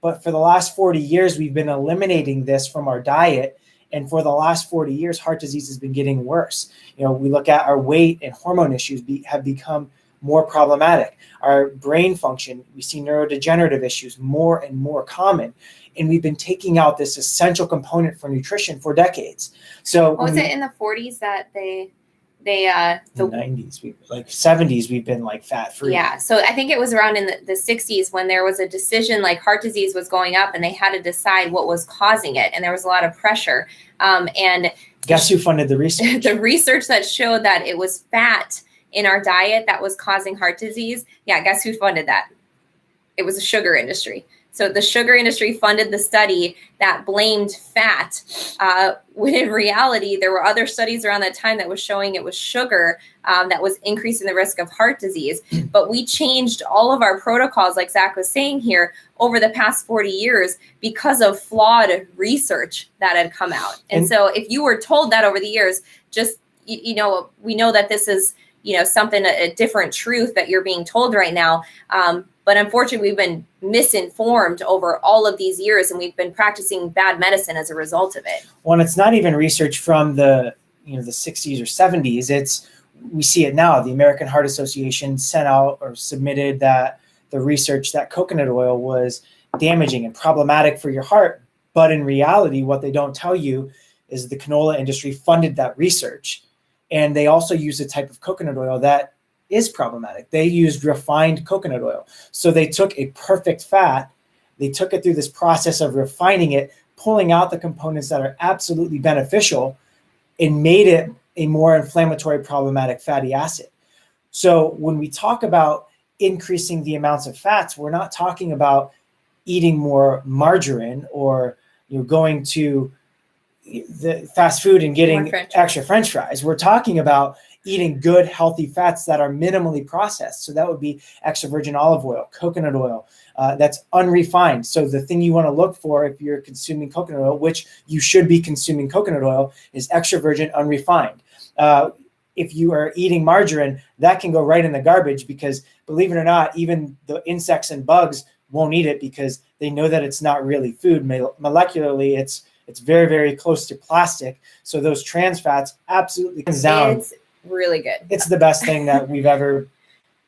But for the last 40 years, we've been eliminating this from our diet. And for the last 40 years, heart disease has been getting worse. We look at our weight and hormone issues have become more problematic. Our brain function, we see neurodegenerative issues more and more common. And we've been taking out this essential component for nutrition for decades. So was it in the 40s that the 90s, like 70s, we've been like fat free. Yeah. So I think it was around in the 60s when there was a decision, like heart disease was going up and they had to decide what was causing it. And there was a lot of pressure. And guess who funded the research? The research that showed that it was fat in our diet that was causing heart disease. Yeah. Guess who funded that? It was the sugar industry. So the sugar industry funded the study that blamed fat, when in reality, there were other studies around that time that was showing it was sugar that was increasing the risk of heart disease. But we changed all of our protocols, like Zach was saying here, over the past 40 years because of flawed research that had come out. And so if you were told that over the years, just, we know that this is, something, a different truth that you're being told right now. But unfortunately, we've been misinformed over all of these years, and we've been practicing bad medicine as a result of it. Well, it's not even research from the 60s or 70s. We see it now. The American Heart Association sent out or submitted that the research that coconut oil was damaging and problematic for your heart But in reality, what they don't tell you is the canola industry funded that research. And they also use a type of coconut oil that is problematic. They used refined coconut oil. So they took a perfect fat, they took it through this process of refining it, pulling out the components that are absolutely beneficial, and made it a more inflammatory, problematic fatty acid. So when we talk about increasing the amounts of fats, we're not talking about eating more margarine or going to the fast food and getting extra French fries. We're talking about eating good, healthy fats that are minimally processed. So that would be extra virgin olive oil, coconut oil, that's unrefined. So the thing you want to look for if you're consuming coconut oil, which you should be consuming coconut oil, is extra virgin, unrefined. If you are eating margarine, that can go right in the garbage because, believe it or not, even the insects and bugs won't eat it because they know that it's not really food. Molecularly, it's very, very close to plastic. So those trans fats absolutely down. It's really good. It's the best thing that we've ever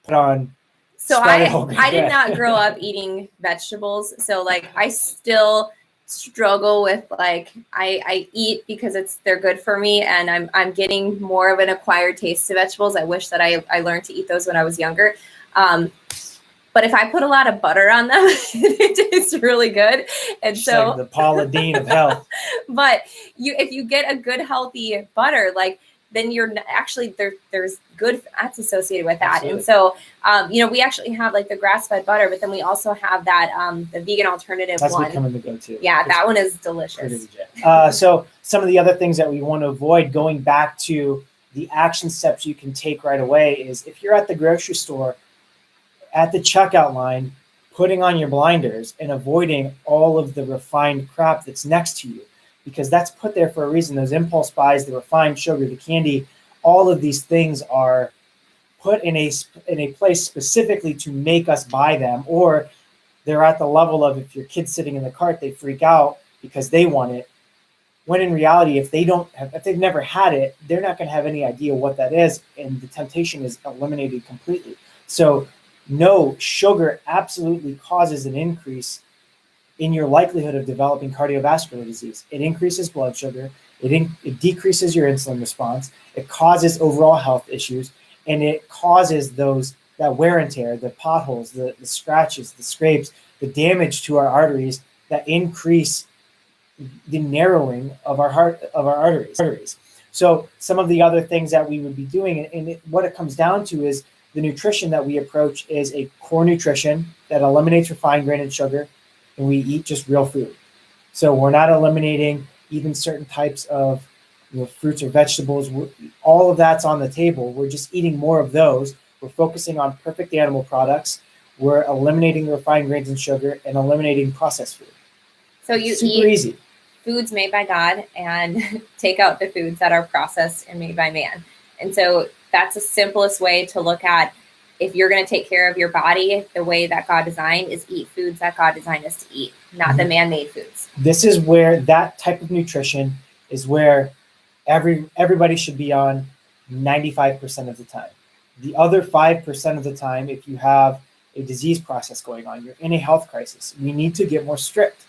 put on. So I did not grow up eating vegetables. So like I still struggle with like I eat because they're good for me, and I'm getting more of an acquired taste to vegetables. I wish that I learned to eat those when I was younger. But if I put a lot of butter on them, it tastes really good. And It's so like the Paula Deen of health. But if you get a good healthy butter, like then you're actually there's good fats associated with that. Absolutely. And so we actually have like the grass-fed butter, but then we also have that the vegan alternative That's one. That's becoming the go-to. Yeah, that one is delicious. So some of the other things that we want to avoid, going back to the action steps you can take right away, is if you're at the grocery store, at the checkout line, putting on your blinders and avoiding all of the refined crap that's next to you, because that's put there for a reason. Those impulse buys, the refined sugar, the candy, all of these things are put in a place specifically to make us buy them, or they're at the level of, if your kid's sitting in the cart, they freak out because they want it. When in reality, if they've never had it, they're not going to have any idea what that is, and the temptation is eliminated completely. So no, sugar absolutely causes an increase in your likelihood of developing cardiovascular disease. It increases blood sugar. It decreases your insulin response. It causes overall health issues, and it causes that wear and tear, the potholes, the scratches, the scrapes, the damage to our arteries that increase the narrowing of our arteries. So some of the other things that we would be doing, and what it comes down to is the nutrition that we approach is a core nutrition that eliminates refined grain and sugar, and we eat just real food. So we're not eliminating even certain types of fruits or vegetables. All of that's on the table. We're just eating more of those. We're focusing on perfect animal products. We're eliminating the refined grains and sugar and eliminating processed food. So you super easy foods made by God and take out the foods that are processed and made by man. And so that's the simplest way to look at, if you're going to take care of your body, the way that God designed is eat foods that God designed us to eat, not the man-made foods. This is where that type of nutrition is where everybody should be on 95% of the time. The other 5% of the time, if you have a disease process going on, you're in a health crisis, we need to get more strict.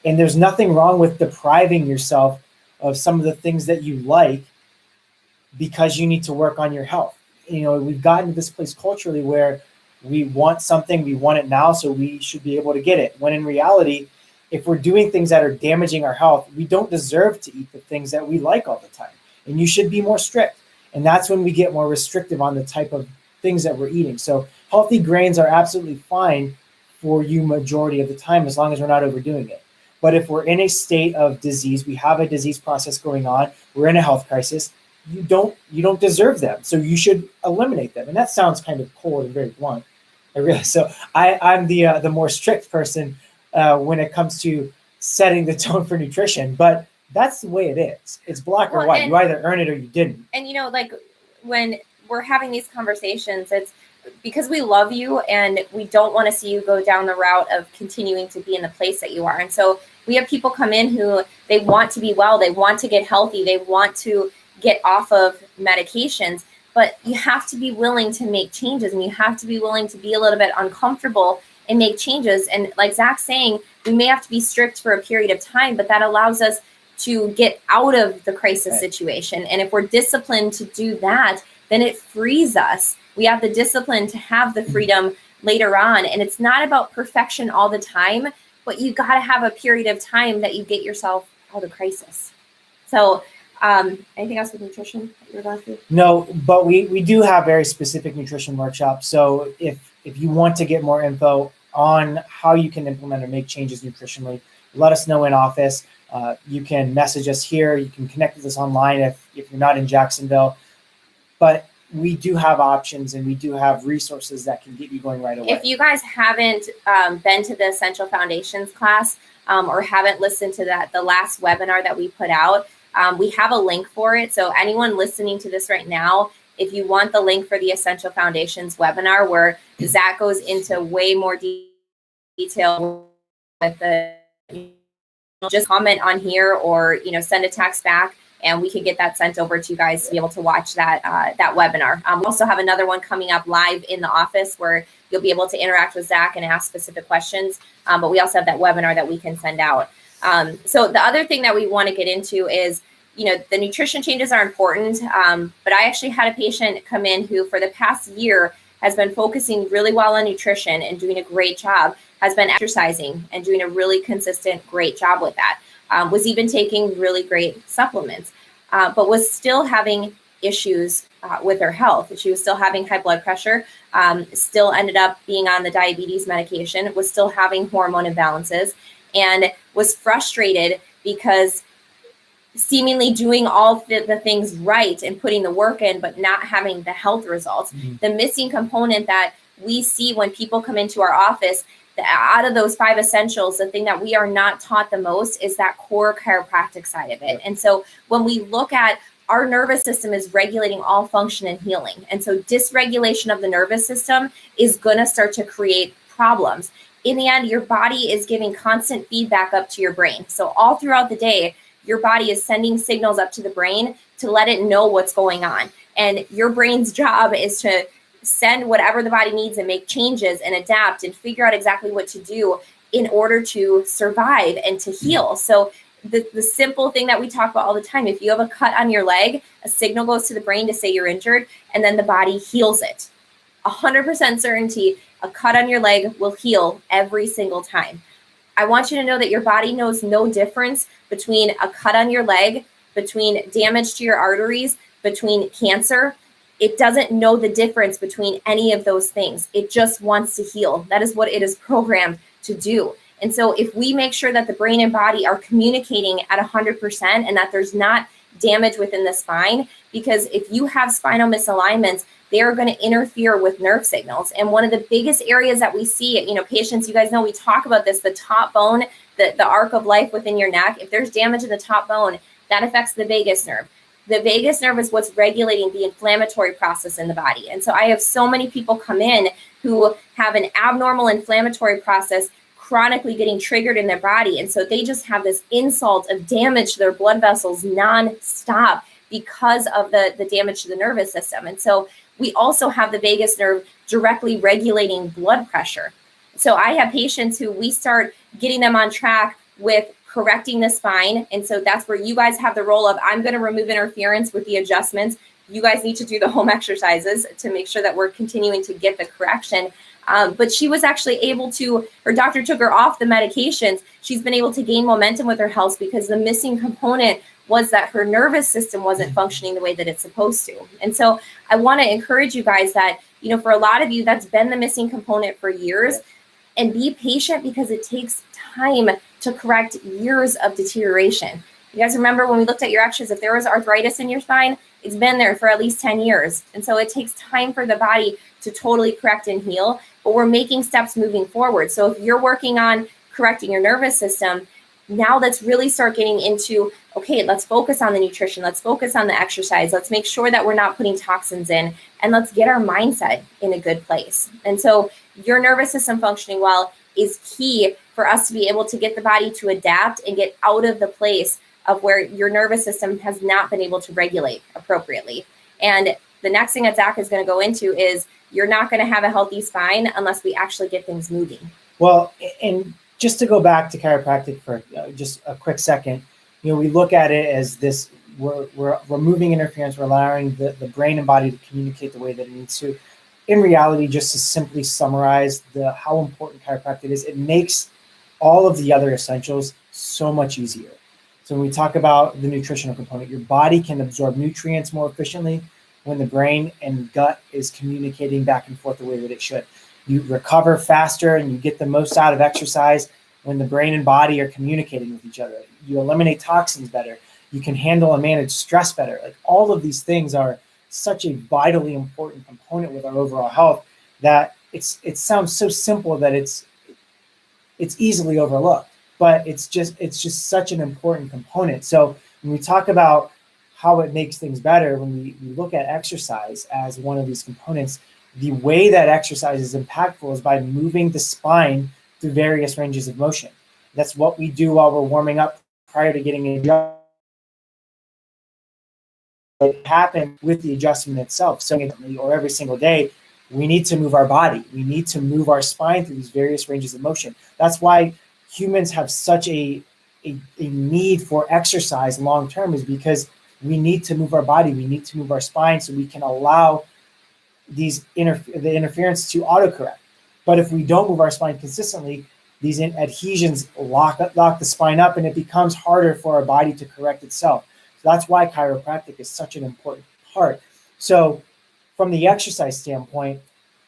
And there's nothing wrong with depriving yourself of some of the things that you like because you need to work on your health. We've gotten to this place culturally where we want something, we want it now, so we should be able to get it. When in reality, if we're doing things that are damaging our health, we don't deserve to eat the things that we like all the time. And you should be more strict. And that's when we get more restrictive on the type of things that we're eating. So healthy grains are absolutely fine for you majority of the time, as long as we're not overdoing it. But if we're in a state of disease, we have a disease process going on, we're in a health crisis, you don't deserve them. So you should eliminate them. And that sounds kind of cold and very blunt. I'm the more strict person when it comes to setting the tone for nutrition. But that's the way it is. It's black or white. You either earn it or you didn't. And like when we're having these conversations, it's because we love you and we don't want to see you go down the route of continuing to be in the place that you are. And so we have people come in who they want to be well, they want to get healthy, they want to get off of medications, but you have to be willing to make changes, and you have to be willing to be a little bit uncomfortable and make changes. And like Zach's saying, we may have to be strict for a period of time, but that allows us to get out of the crisis situation. And if we're disciplined to do that, then it frees us. We have the discipline to have the freedom later on. And it's not about perfection all the time, but you got to have a period of time that you get yourself out of crisis. So anything else with nutrition that you're going through? No, but we do have very specific nutrition workshops. So if you want to get more info on how you can implement or make changes nutritionally, let us know in office. You can message us here. You can connect with us online if you're not in Jacksonville. But we do have options and we do have resources that can get you going right away. If you guys haven't been to the Essential Foundations class or haven't listened to the last webinar that we put out, we have a link for it. So anyone listening to this right now, if you want the link for the Essential Foundations webinar where Zach goes into way more detail with the, just comment on here or send a text back, and we can get that sent over to you guys to be able to watch that webinar. We also have another one coming up live in the office where you'll be able to interact with Zach and ask specific questions. But we also have that webinar that we can send out. So the other thing that we want to get into is, the nutrition changes are important. But I actually had a patient come in who for the past year has been focusing really well on nutrition and doing a great job, has been exercising and doing a really consistent, great job with that. Was even taking really great supplements, but was still having issues with her health. She was still having high blood pressure, still ended up being on the diabetes medication, was still having hormone imbalances, and was frustrated because seemingly doing all the things right and putting the work in, but not having the health results. Mm-hmm. The missing component that we see when people come into our office, out of those 5 essentials, the thing that we are not taught the most is that core chiropractic side of it. And so when we look at our nervous system is regulating all function and healing. And so dysregulation of the nervous system is going to start to create problems. In the end, your body is giving constant feedback up to your brain. So all throughout the day, your body is sending signals up to the brain to let it know what's going on. And your brain's job is to send whatever the body needs and make changes and adapt and figure out exactly what to do in order to survive and to heal. So the simple thing that we talk about all the time, if you have a cut on your leg, a signal goes to the brain to say you're injured, and then the body heals it. 100% certainty, a cut on your leg will heal every single time. I want you to know that your body knows no difference between a cut on your leg, between damage to your arteries, between cancer. It doesn't know the difference between any of those things. It just wants to heal. That is what it is programmed to do. And so if we make sure that the brain and body are communicating at 100% and that there's not damage within the spine, because if you have spinal misalignments, they are going to interfere with nerve signals. And one of the biggest areas that we see, patients, you guys know, we talk about this, the top bone, the arc of life within your neck. If there's damage in the top bone, that affects the vagus nerve. The vagus nerve is what's regulating the inflammatory process in the body. And so I have so many people come in who have an abnormal inflammatory process chronically getting triggered in their body. And so they just have this insult of damage to their blood vessels nonstop because of the damage to the nervous system. And so we also have the vagus nerve directly regulating blood pressure. So I have patients who we start getting them on track with correcting the spine. And so that's where you guys have the role of, I'm going to remove interference with the adjustments. You guys need to do the home exercises to make sure that we're continuing to get the correction. But she was actually able to, her doctor took her off the medications. She's been able to gain momentum with her health because the missing component was that her nervous system wasn't functioning the way that it's supposed to. And so I want to encourage you guys that, for a lot of you, that's been the missing component for years. And be patient because it takes time to correct years of deterioration. You guys remember when we looked at your x-rays, if there was arthritis in your spine, it's been there for at least 10 years. And so it takes time for the body to totally correct and heal, but we're making steps moving forward. So if you're working on correcting your nervous system, now let's really start getting into, okay, let's focus on the nutrition. Let's focus on the exercise. Let's make sure that we're not putting toxins in, and let's get our mindset in a good place. And so your nervous system functioning well is key for us to be able to get the body to adapt and get out of the place of where your nervous system has not been able to regulate appropriately. And the next thing that Zach is going to go into is you're not going to have a healthy spine unless we actually get things moving. Well, and just to go back to chiropractic for just a quick second, we look at it as this, we're removing interference, we're allowing the brain and body to communicate the way that it needs to. In reality, just to simply summarize how important chiropractic is, it makes all of the other essentials so much easier. So when we talk about the nutritional component, your body can absorb nutrients more efficiently when the brain and gut is communicating back and forth the way that it should. You recover faster and you get the most out of exercise when the brain and body are communicating with each other. You eliminate toxins better. You can handle and manage stress better. Like, all of these things are such a vitally important component with our overall health that it sounds so simple that it's easily overlooked, but it's just such an important component. So when we talk about how it makes things better, when we look at exercise as one of these components, the way that exercise is impactful is by moving the spine through various ranges of motion. That's what we do while we're warming up prior to getting a job. It happens with the adjustment itself. So, or every single day, we need to move our body. We need to move our spine through these various ranges of motion. That's why humans have such a need for exercise long term, is because we need to move our body. We need to move our spine so we can allow the interference to autocorrect. But if we don't move our spine consistently, these adhesions lock the spine up, and it becomes harder for our body to correct itself. So that's why chiropractic is such an important part. So from the exercise standpoint,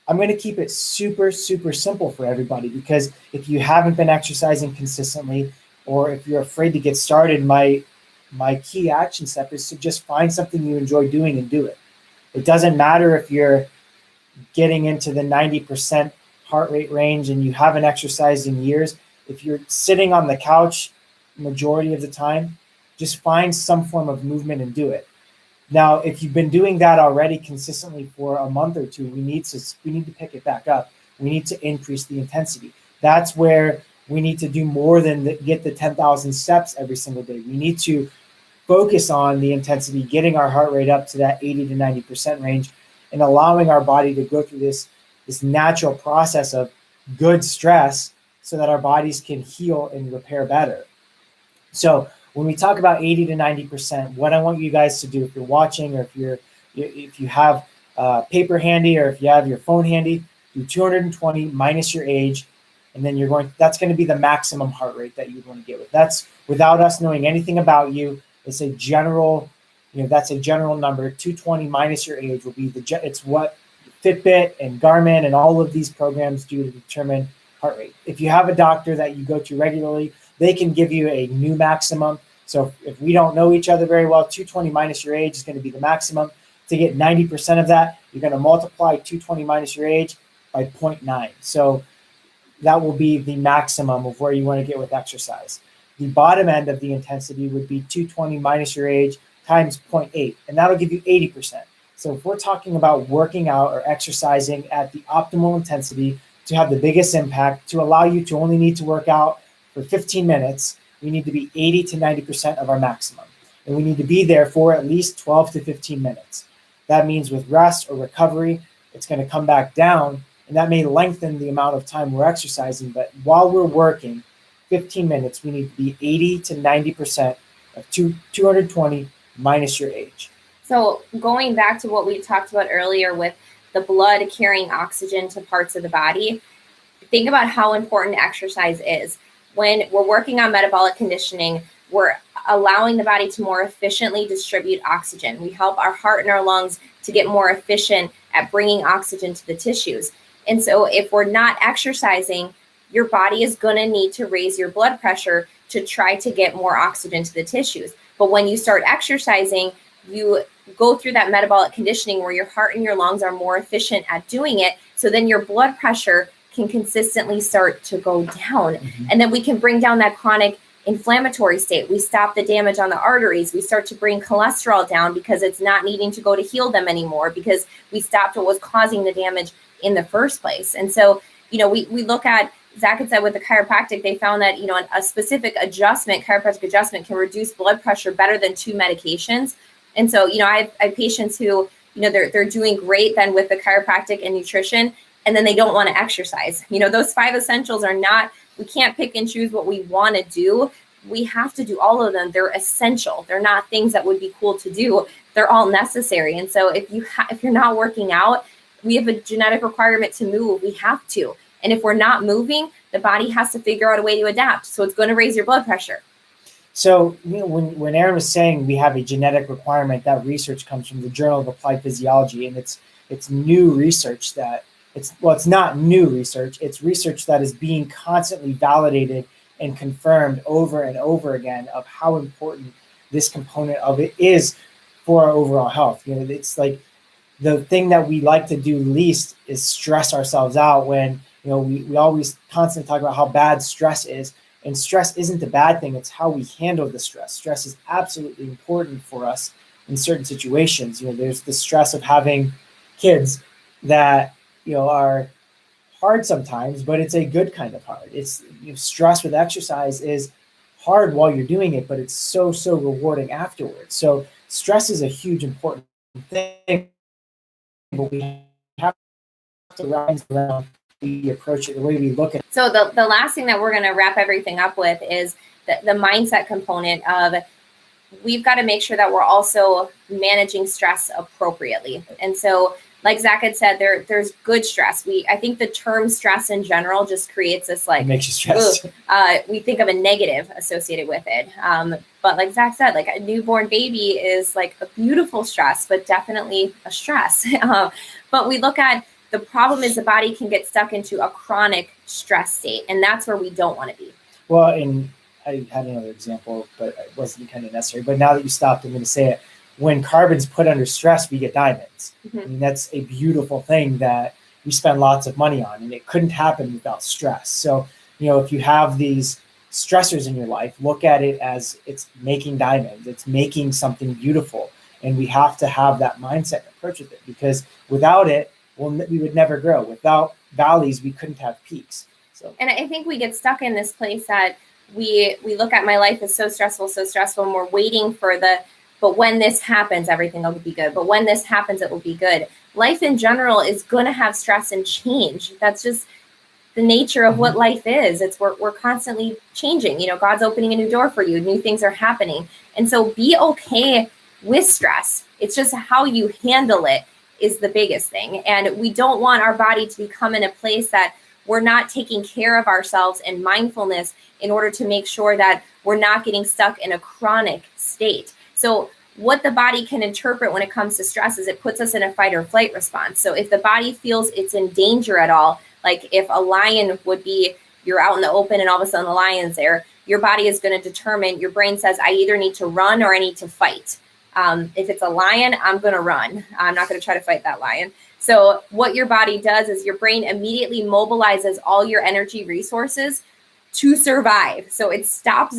I'm going to keep it super, super simple for everybody, because if you haven't been exercising consistently, or if you're afraid to get started, my key action step is to just find something you enjoy doing and do it. It doesn't matter if you're getting into the 90% heart rate range and you haven't exercised in years. If you're sitting on the couch majority of the time, just find some form of movement and do it. Now, if you've been doing that already consistently for a month or two, we need to pick it back up. We need to increase the intensity. That's where we need to do more than get the 10,000 steps every single day. We need to focus on the intensity, getting our heart rate up to that 80 to 90% range, and allowing our body to go through this natural process of good stress so that our bodies can heal and repair better. So when we talk about 80 to 90%, what I want you guys to do, if you're watching, or if you have paper handy, or if you have your phone handy, do 220 minus your age, and then that's going to be the maximum heart rate that you would want to get with. That's without us knowing anything about you. It's a general, that's a general number. 220 minus your age will be it's what Fitbit and Garmin and all of these programs do to determine heart rate. If you have a doctor that you go to regularly, they can give you a new maximum. So if we don't know each other very well, 220 minus your age is going to be the maximum. To get 90% of that, you're going to multiply 220 minus your age by 0.9. So that will be the maximum of where you want to get with exercise. The bottom end of the intensity would be 220 minus your age times 0.8, and that'll give you 80%. So if we're talking about working out or exercising at the optimal intensity to have the biggest impact, to allow you to only need to work out for 15 minutes, we need to be 80 to 90% of our maximum. And we need to be there for at least 12 to 15 minutes. That means with rest or recovery, it's going to come back down, and that may lengthen the amount of time we're exercising. But while we're working 15 minutes, we need to be 80 to 90% of 220 minus your age. So going back to what we talked about earlier with the blood carrying oxygen to parts of the body, think about how important exercise is. When we're working on metabolic conditioning, we're allowing the body to more efficiently distribute oxygen. We help our heart and our lungs to get more efficient at bringing oxygen to the tissues. And so if we're not exercising, your body is going to need to raise your blood pressure to try to get more oxygen to the tissues. But when you start exercising, you go through that metabolic conditioning where your heart and your lungs are more efficient at doing it. So then your blood pressure can consistently start to go down. Mm-hmm. And then we can bring down that chronic inflammatory state. We stop the damage on the arteries. We start to bring cholesterol down because it's not needing to go to heal them anymore, because we stopped what was causing the damage in the first place. And so, we look at, Zach had said with the chiropractic, they found that, a specific adjustment, chiropractic adjustment, can reduce blood pressure better than 2 medications. And so, I have patients who, they're doing great then with the chiropractic and nutrition, and then they don't want to exercise. Those 5 essentials are not, we can't pick and choose what we want to do. We have to do all of them. They're essential. They're not things that would be cool to do. They're all necessary. And so if you're not working out, we have a genetic requirement to move. We have to. And if we're not moving, the body has to figure out a way to adapt. So it's going to raise your blood pressure. So, when Erin was saying we have a genetic requirement, that research comes from the Journal of Applied Physiology, and it's new research it's not new research. It's research that is being constantly validated and confirmed over and over again of how important this component of it is for our overall health. It's like the thing that we like to do least is stress ourselves out when, we always constantly talk about how bad stress is. And stress isn't a bad thing. It's how we handle the stress. Stress is absolutely important for us in certain situations. There's the stress of having kids that, are hard sometimes, but it's a good kind of hard. It's stress with exercise is hard while you're doing it, but it's so rewarding afterwards. So stress is a huge important thing, but we have to rise around we approach it, the way we look at it. So the last thing that we're going to wrap everything up with is the mindset component of, we've got to make sure that we're also managing stress appropriately. And so, like Zach had said, there's good stress. I think the term stress in general just creates this It makes you stressed. We think of a negative associated with it. But like Zach said, like a newborn baby is like a beautiful stress, but definitely a stress. But we look at, the problem is the body can get stuck into a chronic stress state, and that's where we don't want to be. Well, and I had another example, but it wasn't kind of necessary. But now that you stopped, I'm going to say it. When carbon's put under stress, we get diamonds. Mm-hmm. I mean, that's a beautiful thing that we spend lots of money on, and it couldn't happen without stress. So, if you have these stressors in your life, look at it as it's making diamonds. It's making something beautiful, and we have to have that mindset and approach with it, because without it, we would never grow. Without valleys, we couldn't have peaks. So, and I think we get stuck in this place that we look at, my life is so stressful, and we're waiting for but when this happens, everything will be good. But when this happens, it will be good. Life in general is going to have stress and change. That's just the nature of what life is. We're constantly changing. God's opening a new door for you. New things are happening. And so be okay with stress. It's just how you handle it is the biggest thing. And we don't want our body to become in a place that we're not taking care of ourselves and mindfulness in order to make sure that we're not getting stuck in a chronic state. So what the body can interpret when it comes to stress is it puts us in a fight or flight response. So if the body feels it's in danger at all, like if a lion would be, you're out in the open and all of a sudden the lion's there, your body is going to determine, your brain says, I either need to run or I need to fight. If it's a lion, I'm going to run. I'm not going to try to fight that lion. So what your body does is your brain immediately mobilizes all your energy resources to survive. So it stops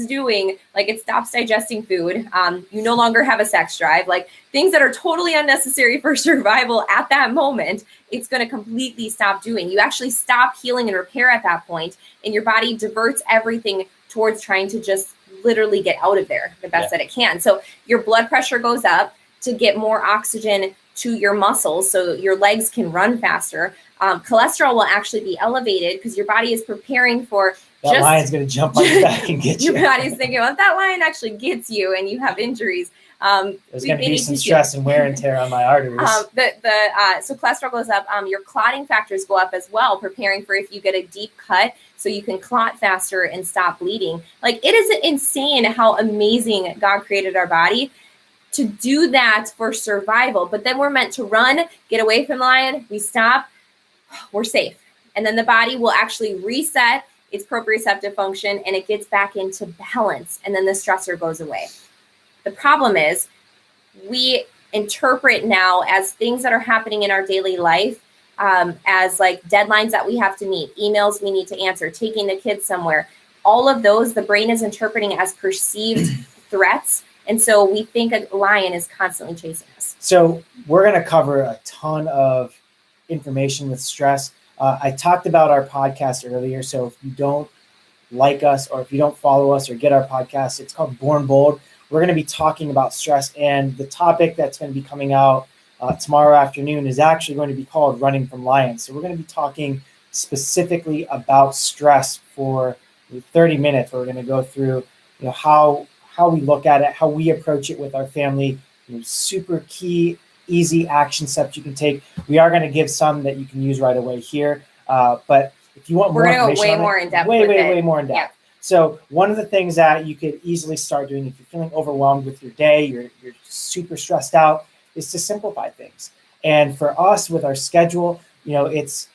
digesting food. You no longer have a sex drive, like things that are totally unnecessary for survival at that moment. It's going to completely stop doing. You actually stop healing and repair at that point, and your body diverts everything towards trying to just literally get out of there the best that it can. So your blood pressure goes up to get more oxygen to your muscles so your legs can run faster. Cholesterol will actually be elevated because your body is preparing for that lion's going to jump on your back and get you. Your body's thinking, well, if that lion actually gets you and you have injuries, there's going to be some stress and wear and tear on my arteries. So cholesterol goes up. Your clotting factors go up as well, preparing for if you get a deep cut so you can clot faster and stop bleeding. Like, it is insane how amazing God created our body to do that for survival. But then we're meant to run, get away from the lion. We stop, we're safe. And then the body will actually reset its proprioceptive function and it gets back into balance. And then the stressor goes away. The problem is we interpret now as things that are happening in our daily life as like deadlines that we have to meet, emails we need to answer, taking the kids somewhere. All of those, the brain is interpreting as perceived threats. And so we think a lion is constantly chasing us. So we're going to cover a ton of information with stress. I talked about our podcast earlier. So if you don't like us or if you don't follow us or get our podcast, it's called Born Bold. We're going to be talking about stress, and the topic that's going to be coming out tomorrow afternoon is actually going to be called Running from Lions. So we're going to be talking specifically about stress for 30 minutes. We're going to go through how we look at it, how we approach it with our family, super key, easy action steps you can take. We are going to give some that you can use right away here. But if you want more information, we're going to go way more in depth. Way more in depth. Yeah. So one of the things that you could easily start doing if you're feeling overwhelmed with your day, you're super stressed out, is to simplify things. And for us with our schedule, it's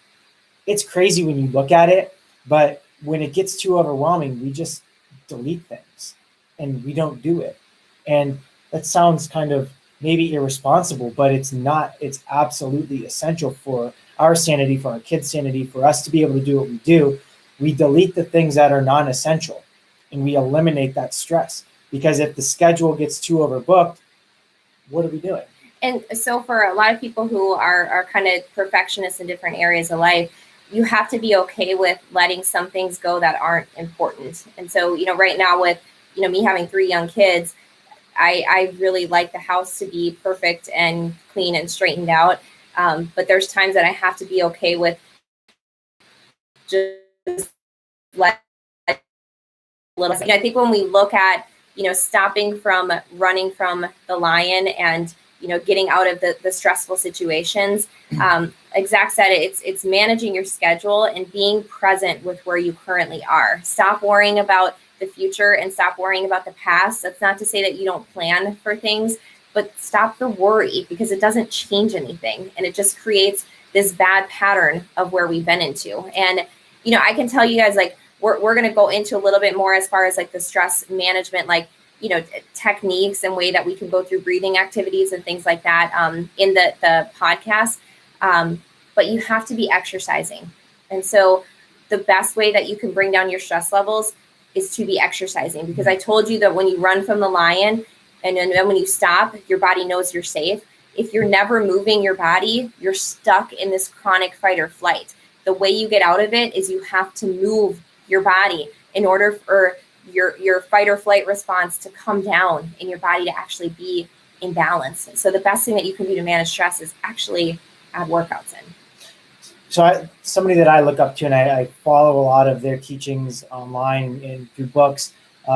crazy when you look at it, but when it gets too overwhelming, we just delete things and we don't do it. And that sounds kind of maybe irresponsible, but it's not. It's absolutely essential for our sanity, for our kids' sanity, for us to be able to do what we do. We delete the things that are non-essential and we eliminate that stress, because if the schedule gets too overbooked, what are we doing? And so for a lot of people who are kind of perfectionists in different areas of life, you have to be okay with letting some things go that aren't important. And so, right now with, me having 3 young kids, I really like the house to be perfect and clean and straightened out. But there's times that I have to be okay with just let a little. I think when we look at, stopping from running from the lion and, getting out of the stressful situations, like Zach said, it's managing your schedule and being present with where you currently are. Stop worrying about the future and stop worrying about the past. That's not to say that you don't plan for things, but stop the worry, because it doesn't change anything. And it just creates this bad pattern of where we've been into. And, I can tell you guys, like, we're going to go into a little bit more as far as like the stress management, like, techniques and way that we can go through breathing activities and things like that in the podcast. But you have to be exercising. And so the best way that you can bring down your stress levels is to be exercising, because I told you that when you run from the lion and then when you stop, your body knows you're safe. If you're never moving your body, you're stuck in this chronic fight or flight. The way you get out of it is you have to move your body in order for your fight or flight response to come down and your body to actually be in balance. So the best thing that you can do to manage stress is actually add workouts in. So somebody that I look up to and I follow a lot of their teachings online and through books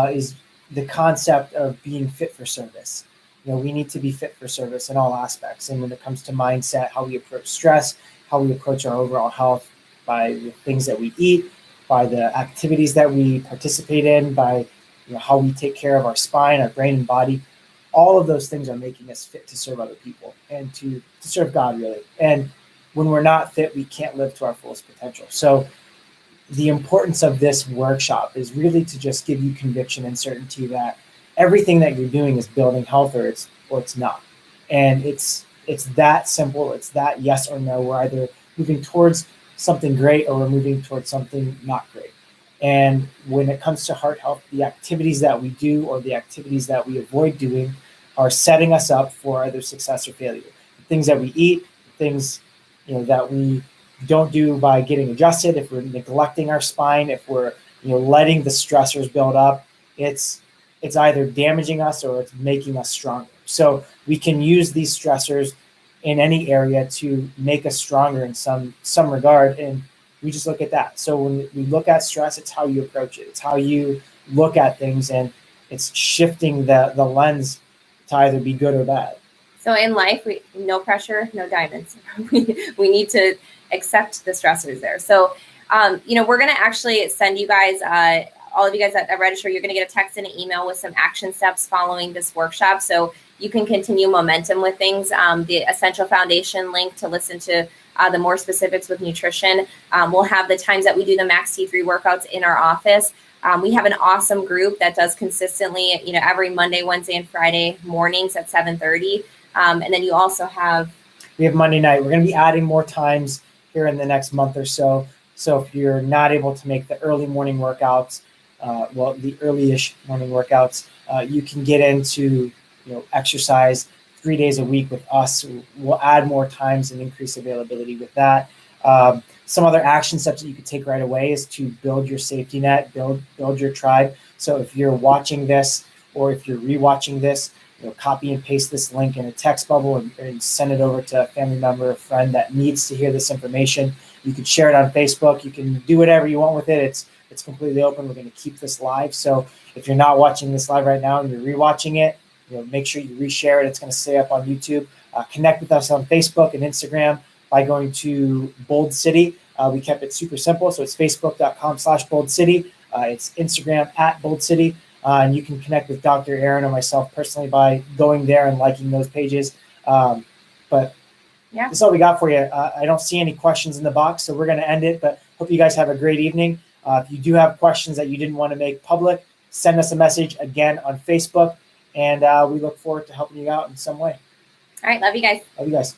is the concept of being fit for service. We need to be fit for service in all aspects. And when it comes to mindset, how we approach stress, how we approach our overall health, by the things that we eat, by the activities that we participate in, by how we take care of our spine, our brain and body. All of those things are making us fit to serve other people and to serve God, really. And when we're not fit, we can't live to our fullest potential. So the importance of this workshop is really to just give you conviction and certainty that everything that you're doing is building health, or it's not. And it's that simple. It's that yes or no. We're either moving towards something great or we're moving towards something not great. And when it comes to heart health, the activities that we do or the activities that we avoid doing are setting us up for either success or failure. The things that we eat, the things that we don't do by getting adjusted, if we're neglecting our spine, if we're letting the stressors build up, it's either damaging us or it's making us stronger. So we can use these stressors in any area to make us stronger in some regard, and we just look at that. So when we look at stress, it's how you approach it. It's how you look at things, and it's shifting the lens to either be good or bad. So in life, no pressure, no diamonds. we need to accept the stressors there. So, we're going to actually send you guys, all of you guys that register, you're going to get a text and an email with some action steps following this workshop. So you can continue momentum with things. The Essential Foundation link to listen to the more specifics with nutrition. We'll have the times that we do the Max T3 workouts in our office. We have an awesome group that does consistently, every Monday, Wednesday, and Friday mornings at 7:30. And then you also we have Monday night. We're going to be adding more times here in the next month or so. So if you're not able to make the early morning workouts, the early-ish morning workouts, you can get into exercise 3 days a week with us. We'll add more times and increase availability with that. Some other action steps that you could take right away is to build your safety net, build your tribe. So if you're watching this or if you're rewatching this, copy and paste this link in a text bubble and send it over to a family member or friend that needs to hear this information. You can share it on Facebook. You can do whatever you want with it. It's completely open. We're going to keep this live. So if you're not watching this live right now and you're rewatching it, make sure you reshare it. It's going to stay up on YouTube. Connect with us on Facebook and Instagram by going to Bold City. We kept it super simple. So it's facebook.com/Bold City. It's Instagram @Bold City. And you can connect with Dr. Aaron or myself personally by going there and liking those pages. But yeah, that's all we got for you. I don't see any questions in the box, so we're going to end it. But hope you guys have a great evening. If you do have questions that you didn't want to make public, send us a message again on Facebook. And we look forward to helping you out in some way. All right. Love you guys. Love you guys.